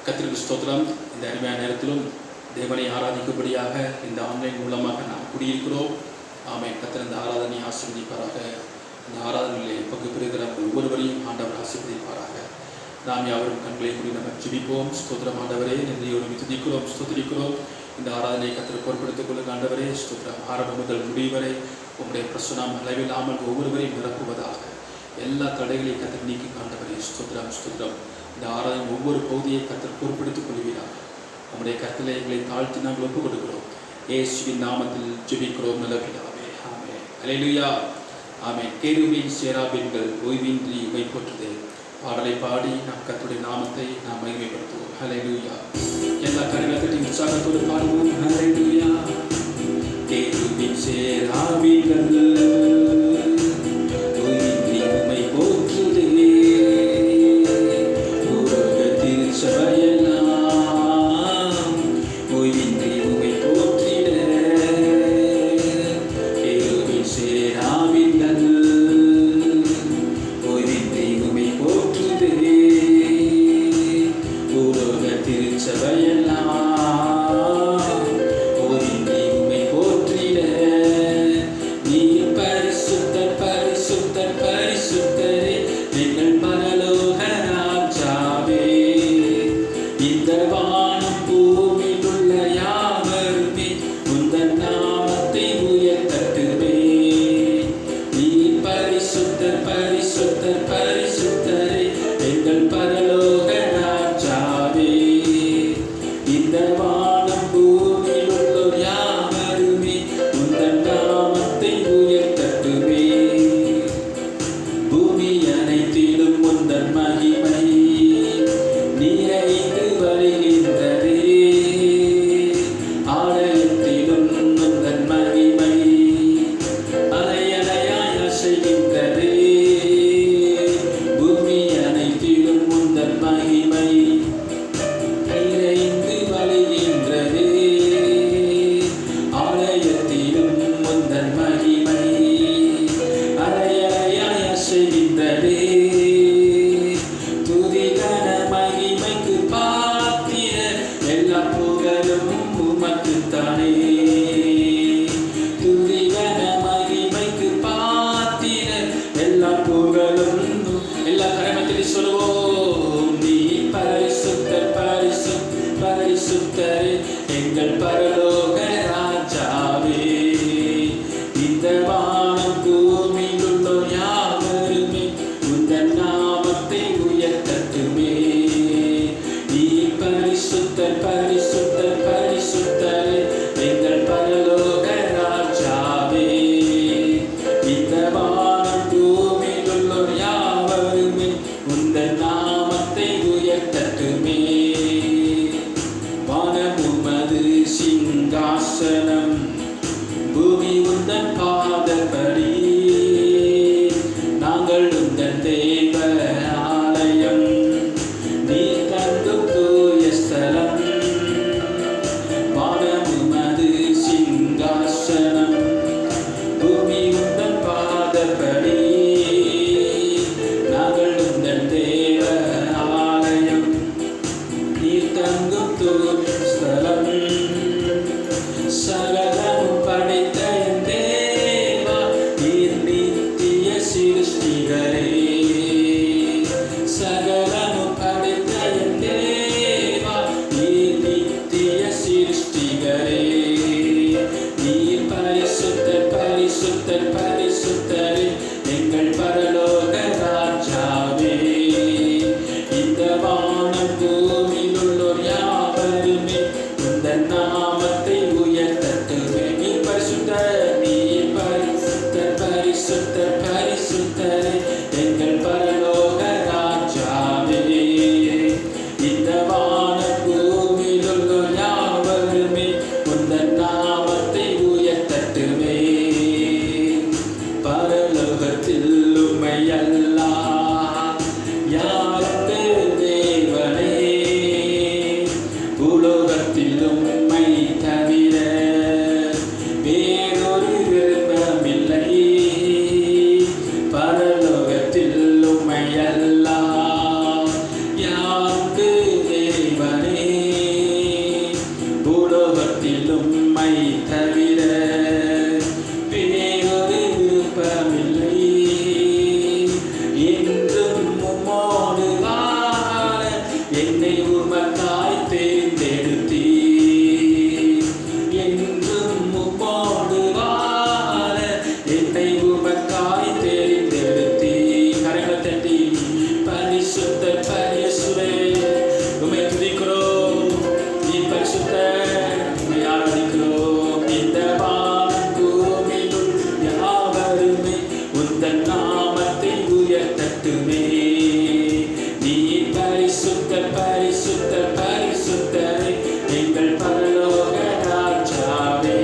கர்த்தருக்கு ஸ்தோத்திரம். இந்த அருமையான நேரத்திலும் தேவனை ஆராதிக்கும்படியாக இந்த ஆன்லைன் மூலமாக நாம் கூடியிருக்கிறோம். ஆமென். கர்த்தர் இந்த ஆராதனை ஆசீர்வதிப்பாராக. இந்த ஆராதனையிலே பங்கு பெறுகிற ஒவ்வொருவரையும் ஆண்டவர் ஆசீர்வதிப்பாராக. நாம் யாவரும் கண்களை மூடி நம்ம ஜெபிப்போம். ஸ்தோத்திரம் ஆண்டவரே, நன்றியோடு துதிக்கிறோம், ஸ்தோத்திரிக்கிறோம். இந்த ஆராதனை கர்த்தர் பொறுப்படுத்திக் கொள்ளுங்க ஆண்டவரே. ஸ்தோத்திரம். ஆரம்பம் முதல் முடிவு வரை உங்களுடைய பிரசனம் அளவில்லாமல் ஒவ்வொருவரையும் நிரப்புவதாக. எல்லா தடைகளையும் கர்த்தர் நீக்கி ஆண்டவரே. ஸ்தோத்திரம், ஸ்தோத்திரம். இந்த ஆராதனை ஒவ்வொரு பகுதியை கர்த்தர் பொறுப்படுத்திக் கொள்வீராக. நம்முடைய கர்த்தரை எங்களை தாழ்த்தி நாங்கள் ஒப்புக் கொடுக்கிறோம். இயேசுவின் நாமத்தில் ஜெபிக்கிறோம் நல்ல பிதாவே. ஆமென். அல்லேலூயா. ஆமென். கேருபீன் சேராபீன்கள் ஓய்வின்றி உம்மை போற்றுதே பாடலை பாடி நாம் கர்த்தருடைய நாமத்தை நாம் மகிமைப்படுத்துவோம். அல்லேலூயா. எல்லா கரங்களையும் உற்சாகத்தோடு பாடுவோம். அல்லேலூயா. கேருபீன் சேராபீன்கள் ஓய்வின்றி உம்மை போற்றுதே Salam என்னை உமக்காய் தேர்ந்தெடுத்தீர். என்றும் உம்மோடு வாழ என்னை உமக்காய் தேர்ந்தெடுத்தீர். கரங்களை தட்டி பரிசுத்த பரிசுத்தரே உம்மை துதிக்கிறோம். நீ பரிசுத்தர், உம்மை ஆராதிக்கிறோம். இந்த வானம் பூமியும் யாவருமே உந்தன் நாமத்தை உயர்த்தட்டுமே. நீ பரிசுத்தர் பரிசுத்தர் பரிசுத்தரே எங்கள் பரலோக ராஜாவே.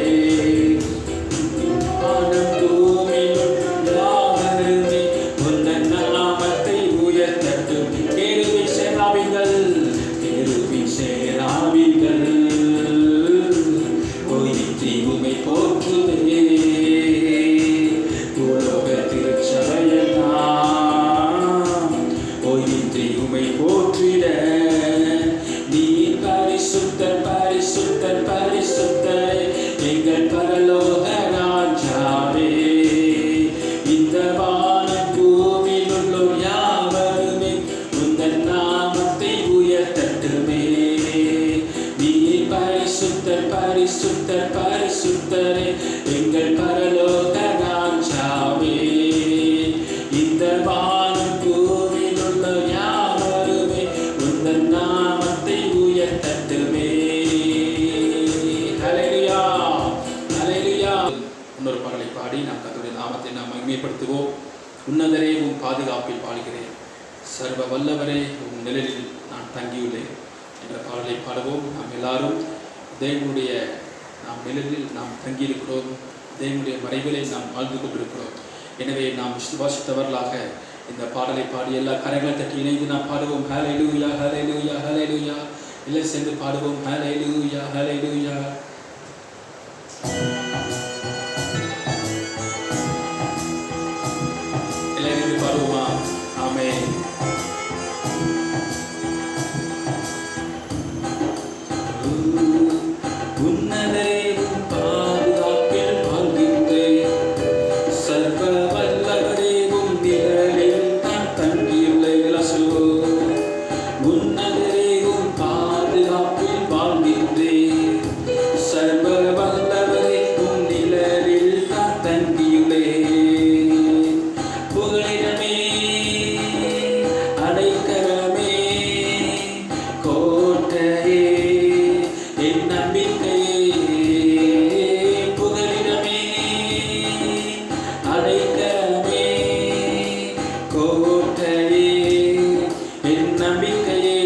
வானம் பூமியும் யாவருமே உந்தன் நாமத்தை உயர்த்தட்டும். கேருபீன் சேராபீன்கள் கேருபீன் சேராபீன்கள் போயிற்றி உம்மை போற்றுவே. பூலோக திருச்சபையெல்லாம் போயிற்றி உம்மை போற்றிட. நீ பரிசுத்தர் பரிசுத்தர் பரிசுத்தர் எங்கள் பரலோக ராஜாவே. இந்த வானம் பூமியில் உள்ளோர் யாவருமே உந்தன் நாமத்தை உயர்த்தட்டுமே. நீ பரிசுத்தர் பரிசுத்தர் பரிசுத்தரே எங்கள் பரலோக ராஜாவே. இந்த வானம் பூமியில் உள்ளோர் யாவருமே உந்தன் நாமத்தை உயர்த்தட்டுமே. ஹல்லேலூயா ஹல்லேலூயா. இன்னொரு பாடலை பாடி நாம் கர்த்தருடைய நாமத்தை நாம் மகிமைப்படுத்துவோம். உன்னதரே உம் பாதுகாப்பில் பாடுகிறேன், சர்வ வல்லவரே உம் நிழலில் நான் தங்கியுள்ளேன் என்ற பாடலை பாடுவோம். நாம் எல்லாரும் தேவனுடைய நாம் நிழலில் நாம் தங்கியிருக்கிறோம். தேவனுடைய மறைவிலே நாம் வாழ்ந்து கொண்டிருக்கிறோம். எனவே நாம் விசுவாசித்தவர்களாக இந்த பாடலை பாடி எல்லா கரங்களை தட்டி இணைந்து நாம் பாடுவோம். ஹல்லேலூயா ஹல்லேலூயா ஹல்லேலூயா. எல்லாம் சேர்ந்து பாடுவோம். ஹல்லேலூயா ஹல்லேலூயா. எல்லாரும் பாடுவோமா? ஆமென். உன்னதரே உம் பாதுகாப்பில் வாழ்கின்றேன், சர்வ வல்லவரே உம் நிழலில் நான் தங்கியுள்ளேன். உன்னதரே உம் பாதுகாப்பில் வாழ்கின்றேன், சர்வ வல்லவரே உம் நிழலில் நான் தங்கியுள்ளேன். புகலிடமே அடைக்கலமே கோட்டையே என் நம்பிக்கையே. புகலிடமே அடைக்கலமே கோட்டையே என் நம்பிக்கையே.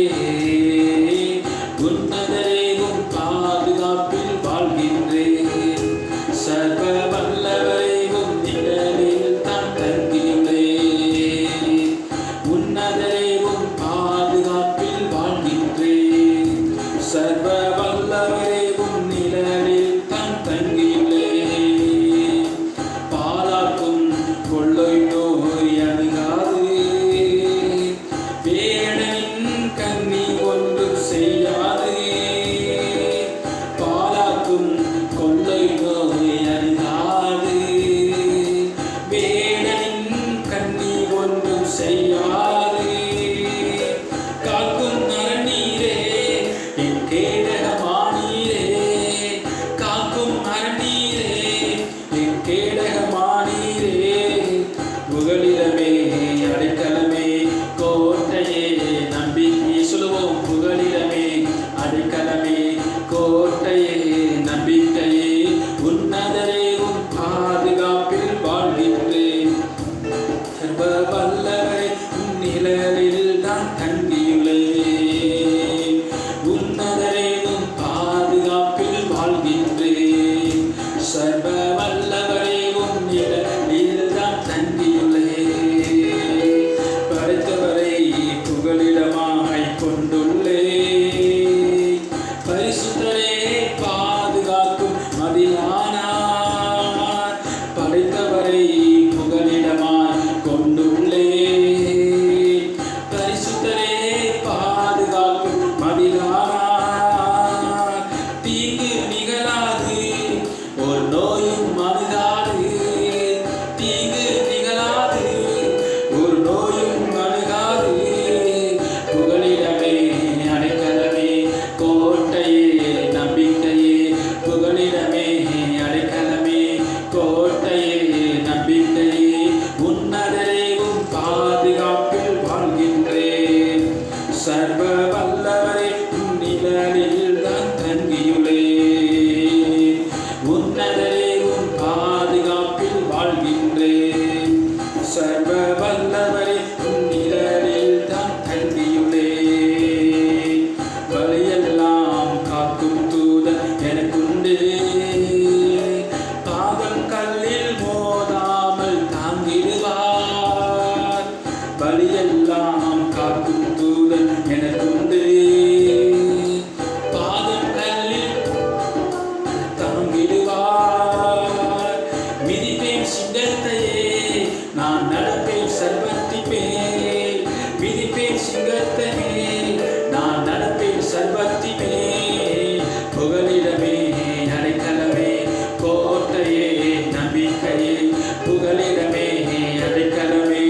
வல்லவரே உம் நிழலில் தான் தங்கியுள்ளே. உன்னதரே உம் பாதுகாப்பில் வாழ்கின்றேன். சர்வ வல்லவரே உம் நிழலில் தான் தங்கியுள்ளே. வழியெல்லாம் காக்கும் தூதன் எனக்குண்டு. பாதம் கல்லில் மோதாமல் தாங்கிடுவார். வழியெல்லாம் காக்கும் தூதன் எனக்குண்டு. பாதம் கல்லில் தாங்கிடுவார். மிதிப்பேன் சிங்கத்தையே நான் நடப்பேன் சர்வத்தின் மேல். மிதிப்பேன் சிங்கத்தையே நான் நடப்பேன் சர்வத்தின் மேல். புகலிடமே அடைக்கலமே கோட்டையே நம்பிக்கையே. புகலிடமே அடைக்கலமே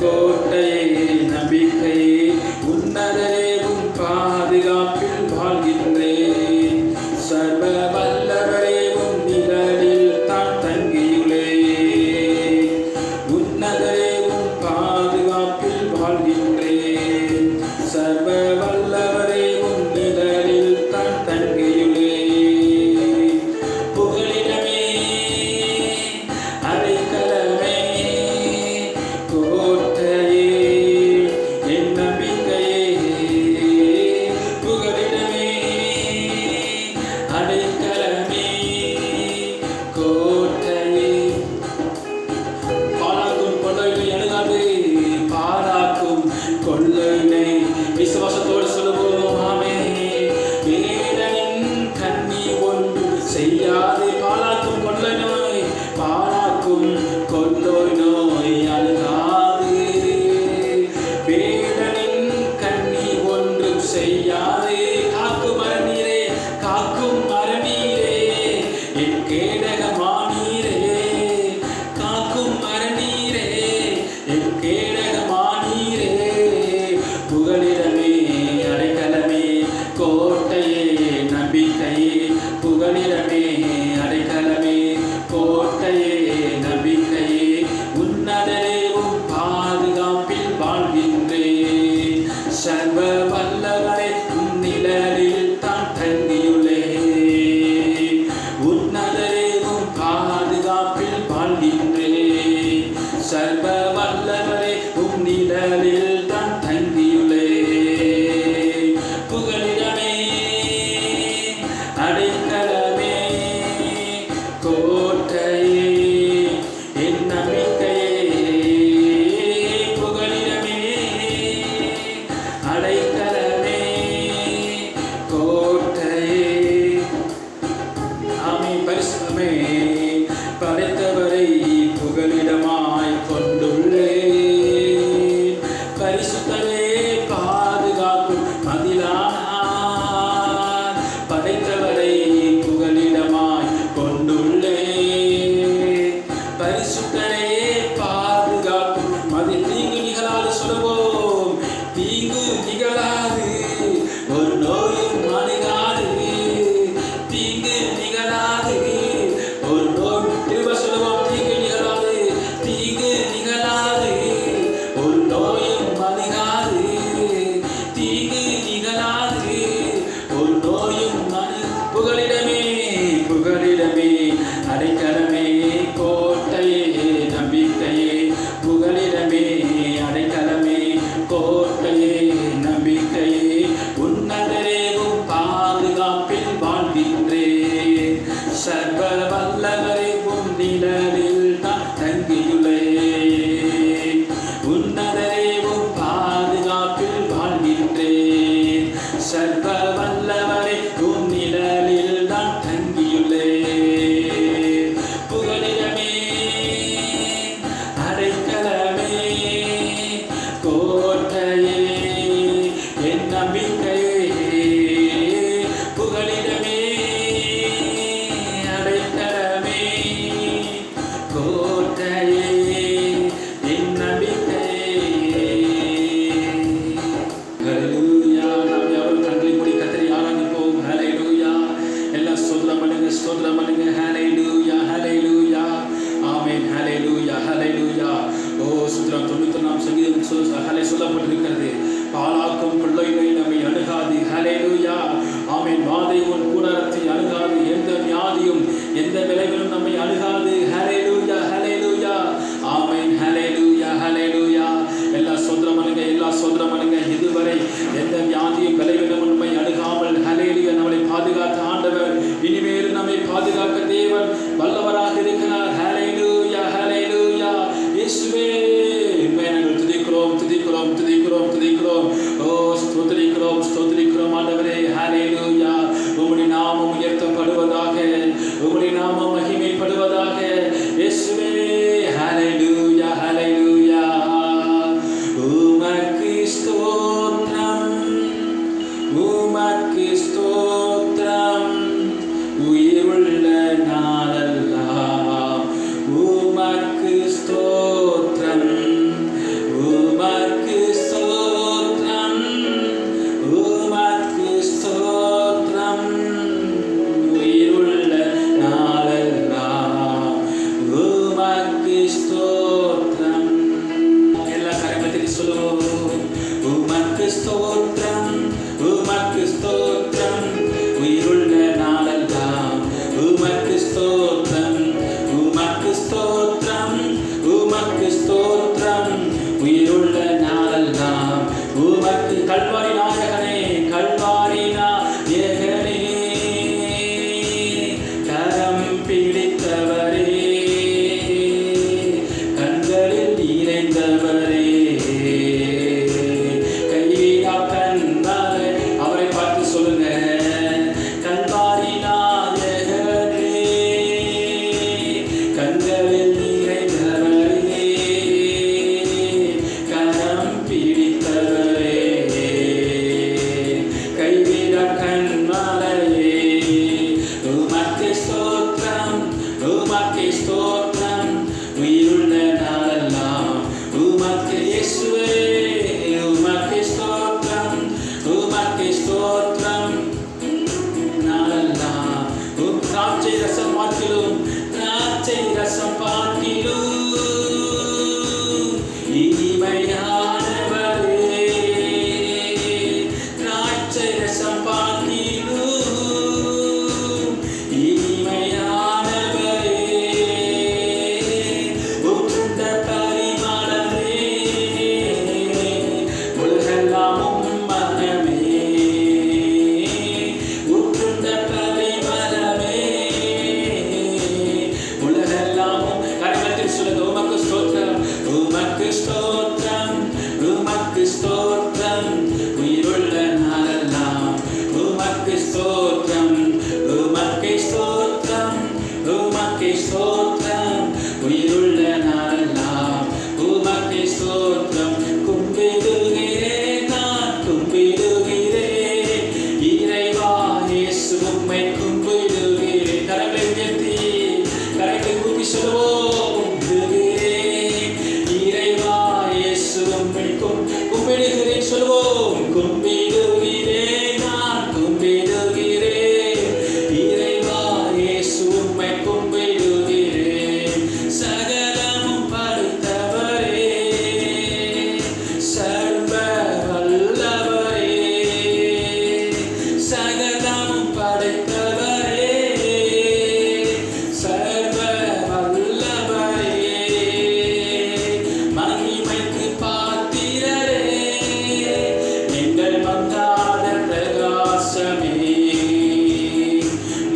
கோட்டையே நம்பிக்கையே. உன்னதரே உம் பாதுகாப்பில் வாழ்கின்றேன். சர்வ வல்லவரே உம் நிழலில் தான் தங்கியுள்ளேன். உன்னதரே உம் பாதுகாப்பில் வாழ்கின்றேன். சர்வ வல்லவரே உம் நிழலில் தான் தங்கியுள்ளேன். புகலிடமே அடைக்கலமே கோட்டையே என் நம்பிக்கையே. புகலிடமே அடைக்கலமே கோட்டையே. பாழாக்கும் கொள்ளையினை அணுகாது. பாழாக்கும் கொள்ளையினை விசுவாசத்தோடு சொல்லுவோம். ஆமே. வேடனின் கண்ணி ஒன்று செய்யாது. பாழாக்கும் கொள்ளை நோய் பாழாக்கும் கொள்ளோய் நோய் அணுகாது. வேடனின் கண்ணி ஒன்றும் செய்யாது. காக்கும் மரநீரே காக்கும் மரநீரே என் கேடகமானீரே. காக்கும் மரநீரே என் கேடகமானீரே. புகலிடமே அடைக்கலமே கோட்டையே நம்பிக்கையே. புகலிடமே அடைக்கலமே கோட்டையே நம்பிக்கையே. உன்னதரே உம் பாதுகாப்பில் வாழ்கின்றேன். சர்வ வல்லவரே உம் நிழலில் தான் தங்கியுள்ளேன். உன்னதரே உம் பாதுகாப்பில் வாழ்கின்றேன். சர்வ வல்லவரே உம் நிழலில் தான் தங்கியுள்ளேன். புகலிடமே அடைக்கலமே கோட்டையே என் நம்பிக்கையே. புகலிடமே அடைக்கலமே துதிக்கிறோம், ஸ்தோத்திரிக்கிறோம் ஆண்டவரே. ஹல்லேலூயா. உம்முடைய நாமம் உயர்த்தப்படுவதாக, உம்முடைய நாமம் மகிமைப்படுவதாக இயேசுவே. ஹல்லேலூயா, ஹல்லேலூயா. உமக்கு ஸ்தோத்திரம், உமக்கு ஸ்தோத்திரம், உயிருள்ள நாளெல்லாம் உமக்கு ஸ்தோத்திரம், உமக்கு ஸ்தோத்திரம், உமக்கு ஸ்தோத்திரம், உயிருள்ள நாளெல்லாம் உமக்கு ஸ்தோத்திரம். எல்லா கரமத்தில் சொல்லுவோம். உமக்கு ஸ்தோத்திரம், உமக்கு ஸ்தோத்திரம், உயிருள்ள நாளெல்லாம் உமக்கு ஸ்தோத்திரம், உமக்கு ஸ்தோத்திரம், உமக்கு ஸ்தோத்திரம், உயிருள்ள நாளெல்லாம் உமக்கு. கல்வாரி நாயகனே, கல்வாரி நாயகனே, கரம் பிடித்தவரே, கண்களில் நிறைந்தவரே, கைவிடா கண்பாரே. அவரை பார்த்து சொல்லுங்க. கல்வாரி நாயகனே, கண்களில் நிறைந்தவரே, கரம் பிடித்தவரே, கைவிடா கண்பாரே. உமக்கு ஸ்தோத்திரம், உமக்கு ஸ்தோத்திரம், உயிருள்ள நாளெல்லாம் உமக்கு இயேசுவே. உமக்கு ஸ்தோத்திரம், உமக்கு ஸ்தோத்திரம், நாளெல்லாம் திராட்சை ரசம் பார்க்கிலும், திராட்சை ரசம் பார்க்கிலும் இனிமையானவரே, திராட்சை ரசம் பார்க்கிலும் இனிமையானவரே, உற்றுண்ட பரிமளமே, உலகெல்லாம் உம் மனமே, உற்றுண்ட பரிமளமே, உலகெல்லாம் உம். கரமத்தில் சொல்லுங்க. உமக்கு ஸ்தோத்திரம், உமக்கு ஸ்தோத்திரம், உமக்கு ஸ்தோத்திரம், உயிருள்ள நாளெல்லாம் உமக்கு ஸ்தோத்திரம், உமக்கு ஸ்தோத்திரம், உமக்கு ஸ்தோத்திரம், உயிருள்ள நாளெல்லாம் உமக்கு ஸ்தோத்திரம். கும்பிடுகிறேன், நான் கும்பிடுகிறேன், இறைவா இயேசு உம்மை கும்பிடுகிறேன். கரங்களை உயர்த்தி, கரங்களை கூப்பி சொல்லுவோம். கும்பிடுகிறேன், இறைவா இயேசு உம்மை கும்பிடுகிறேன் சொல்லுவோம். கும்பிடுகிறேன், நான் கும்பிடுகிறேன், இறைவா இயேசு உம்மை கும்பிடுகிறேன். சகலமும் படைத்தவரே, சர்வ வல்லவரே, சகலமும் படைத்தவரே, சர்வ வல்லவரே, மகிமைக்கு பாத்திரரே, எங்கள் மங்காத பிரகாசமே,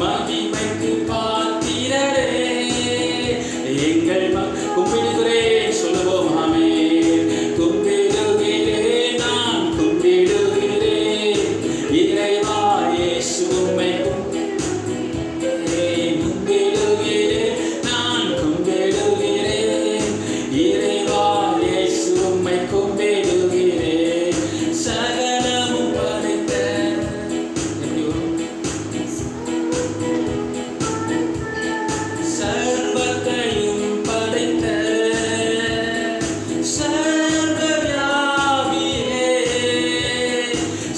மகிமைக்கு பாத்திரரே, எங்கள் கும்பிடுகிறேன் சொல்லுவோம். ஆமென். கும்பிடுகிறேன், நான் கும்பிடுகிறேன், இறைவா இயேசு உம்மை கும்பிடுகிறேன், நான் கும்பிடுகிறேன், இறைவா இயேசு உம்மை கும்பிடுகிறேன். சகலமும் படைத்த எப்படி வரும்? சர்வத்தையும் படைத்த சர்வவியாபியே,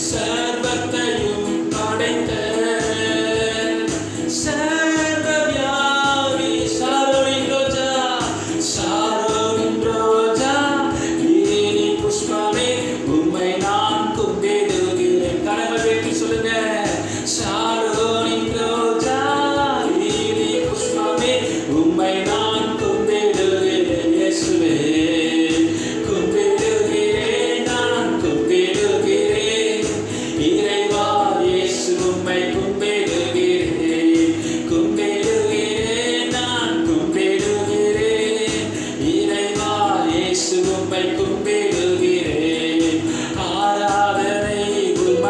சர்வத்தையும் படைத்த சர்வவியாபி. சாரோனின் ரோஜா, சாரோனின் ரோஜா, லிலி புஷ்பமே, உம்மை நான் கும்பிடுகிறேன். கரங்களை உயர்த்தி சொல்லுங்க. சாரோனின் ரோஜா, லிலி புஷ்பமே, உம்மை நான் கும்பிடுகிறேன். இயேசுவே, கும்பிடுகிறேன், நான் கும்பிடுகிறேன், இறைவா இயேசு உம்மை கும்பிடுகிறேன், கும்பிடுகிறேன், நான் கும்பிடுகிறேன், இறைவா இயேசு உம்மை கும்பிடுகிறேன். ஆராதனை உமக்கே,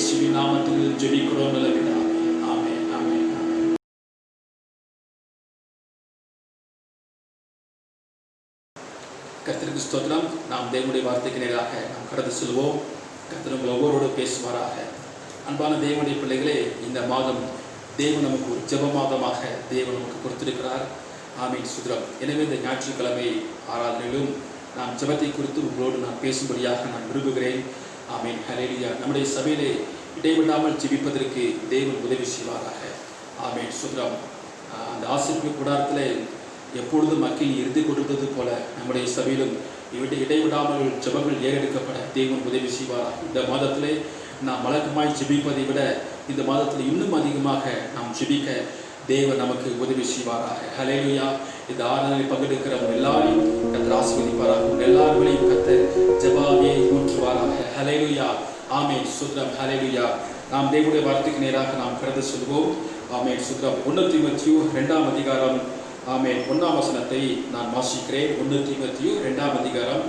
இயேசுவின் நாமத்தில் ஜெபிக்கிறோம் நல்ல பிதாவே. ஆமென், ஆமென், ஆமென். கர்த்தருக்கு ஸ்தோத்திரம். நாம் தேவனுடைய வார்த்தைக்கு நேராக நாம் கடந்து செல்வோம். கர்த்தர் உங்கள் ஒவ்வொருவரோடு பேசுவாராக. அன்பான தேவனுடைய பிள்ளைகளே, இந்த மாதம் தேவன் நமக்கு ஒரு ஜெப மாதமாக தேவன் நமக்கு கொடுத்திருக்கிறார். ஆமீன், சுத்திரம். எனவே இந்த ஞாயிற்றுக்கிழமை ஆராதனையிலும் நான் ஜெபத்தை குறித்து உங்களோடு நான் பேசும்படியாக நான் விரும்புகிறேன். ஆமீன், ஹல்லேலூயா. நம்முடைய சபையிலே இடைவிடாமல் ஜெபிப்பதற்கு தேவன் உதவி செய்வாராக. ஆமீன், சுத்திரம். அந்த ஆசீர்வாத கூடாரத்தில் எப்பொழுதும் மக்கள் இருந்து கொண்டிருந்தது போல நம்முடைய சபையிலும் இடைவிடாமல் ஜெபங்கள் ஏறெடுக்கப்பட தேவன் உதவி செய்வாராக. இந்த மாதத்திலே நாம் வழக்கமாய் ஜெபிப்பதை விட இந்த மாதத்தில் இன்னும் அதிகமாக நாம் ஜெபிக்க தேவன் நமக்கு உதவி செய்வாராக. ஹல்லேலூயா. இந்த ஆராதனை பங்கெடுக்கிறவங்க எல்லாரையும் கர்த்தர் ஆசீர்வதிப்பாராக. எல்லாரையும் கர்த்தர் ஜெபாவியை ஊற்றுவாராக. ஹல்லேலூயா. ஆமென், சுத்திரம். ஹல்லேலூயா. நாம் தேவனுடைய வார்த்தைக்கு நேராக நாம் கடந்து செல்வோம். ஆமென், சுத்திரம். 1 தீமோத்தேயு 2ஆம் அதிகாரம் ஆமென் 1ஆம் வசனத்தை நான் வாசிக்கிறேன். 1 தீமோத்தேயு 2ஆம் அதிகாரம்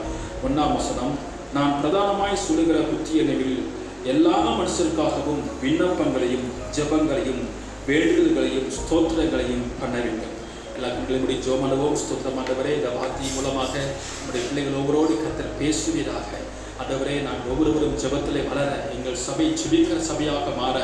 1ஆம் வசனம். நான் பிரதானமாய் சொல்லுகிற புத்தி என்னவெனில், எல்லா மனுஷருக்காகவும் விண்ணப்பங்களையும் ஜெபங்களையும் வேண்டுதல்களையும் ஸ்தோத்திரங்களையும் பண்ண வேண்டும். எல்லா கண்களையும் ஜெபம் பண்ணுவோம். ஸ்தோத்திரம். ஆண்டவரே, இந்த வார்த்தை மூலமாக நம்முடைய பிள்ளைகள் ஒவ்வொருவரோடு கர்த்தர் பேசுவீராக. ஆண்டவரே, நான் ஒவ்வொருவரும் ஜெபத்திலே வளர, எங்கள் சபை ஜெபிக்கிற சபையாக மாற,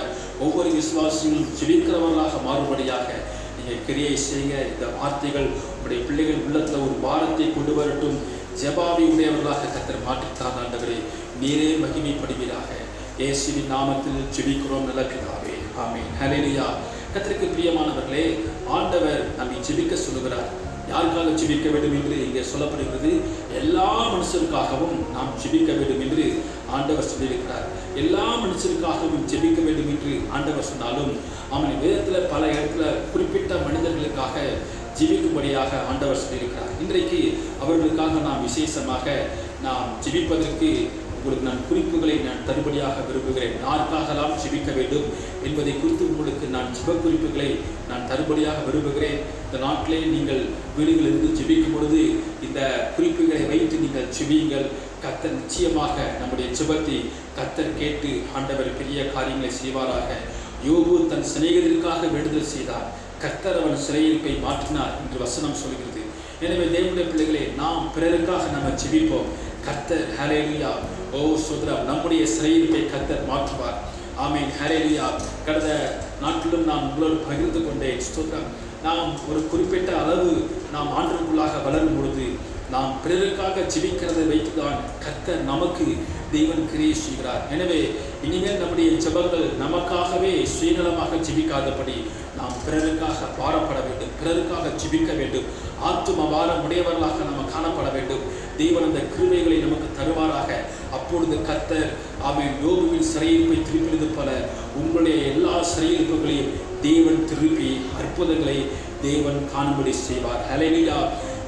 ஒவ்வொரு விசுவாசிகளும் ஜெபிக்கிறவர்களாக மாறுபடியாக நீங்கள் கிரியை செய்ய. இந்த வார்த்தைகள் உங்களுடைய பிள்ளைகள் உள்ளத்தில் ஒரு பாரத்தை கொண்டு வரட்டும். ஜெபாவி உடையவர்களாக கர்த்தர் மாற்றித்தார். ஆண்டவரே, நீரே மகிமைப்படுவீராக. இயேசுவின் நாமத்தில் ஜெபிக்கிறோம் நல்ல பிதாவே. ஆமென், ஹல்லேலூயா. கர்த்தருக்கு பிரியமானவர்களே, ஆண்டவர் நம்மை ஜெபிக்க சொல்லுகிறார். யாருக்காக ஜெபிக்க வேண்டும் என்று இங்கே சொல்லப்படுகிறது? எல்லா மனுஷருக்காகவும் நாம் ஜெபிக்க வேண்டும் என்று ஆண்டவர் சொல்லியிருக்கிறார். எல்லா மனுஷருக்காகவும் ஜெபிக்க வேண்டும் என்று ஆண்டவர் சொன்னாலும், அவன் வேதத்தில் பல இடத்துல குறிப்பிட்ட மனிதர்களுக்காக ஜெபிக்கும்படியாக ஆண்டவர் சொல்லியிருக்கிறார். இன்றைக்கு அவர்களுக்காக நாம் விசேஷமாக நாம் ஜெபிப்பதற்கு உங்களுக்கு நான் குறிப்புகளை நான் தருபடியாக விரும்புகிறேன். யாருக்காகலாம் ஜெபிக்க வேண்டும் என்பதை குறித்து உங்களுக்கு நான் ஜெப குறிப்புகளை நான் தருபடியாக விரும்புகிறேன். இந்த நாட்டிலே நீங்கள் வீடுகளிலிருந்து ஜெபிக்கும் பொழுது இந்த குறிப்புகளை வைத்து நீங்கள் ஜெபியுங்கள். கர்த்தர் நிச்சயமாக நம்முடைய ஜெபத்தை கர்த்தர் கேட்டு ஆண்டவர் பெரிய காரியங்களை செய்வாராக. யோபு தன் சிநேகிதருக்காக வேண்டுதல் செய்தார். கர்த்தர் அவன் சிறையிருப்பை மாற்றினார் என்று வசனம் சொல்கிறது. எனவே தேவனுடைய பிள்ளைகளே, நாம் பிறருக்காக நம்ம ஜெபிப்போம். கர்த்தர் ஹல்லேலூயா. ஓ சுதரம், நம்முடைய சிறையிருப்பை கர்த்தர் மாற்றுவார். ஆமென், ஹல்லேலூயா. கடந்த நாட்டிலும் நான் உங்களோடு பகிர்ந்து கொண்டேன். சுதரம், நாம் ஒரு குறிப்பிட்ட அளவு நாம் ஆண்டுக்குள்ளாக வளரும் பொழுது நாம் பிறருக்காக ஜெபிக்கிறதை வைத்துதான் கர்த்தர் நமக்கு தேவன் கிரியை செய்கிறார். எனவே இனிமேல் நம்முடைய ஜெபங்கள் நமக்காகவே சுயநலமாக ஜெபிக்காதபடி நாம் பிறருக்காக பாரப்பட வேண்டும், பிறருக்காக ஜெபிக்க வேண்டும். ஆத்தும பாரம் உடையவர்களாக நாம் காணப்பட வேண்டும். தேவன் அந்த கிருபைகளை நமக்கு தருவாராக. அப்பொழுது கர்த்தர் ஆமென் யோபுவின் சிறையிருப்பை திருப்பினது போல உங்களுடைய எல்லா சிறையிருப்புகளையும் தேவன் திருப்பி அற்புதங்களை தேவன் காணும்படி செய்வார். ஹல்லேலூயா.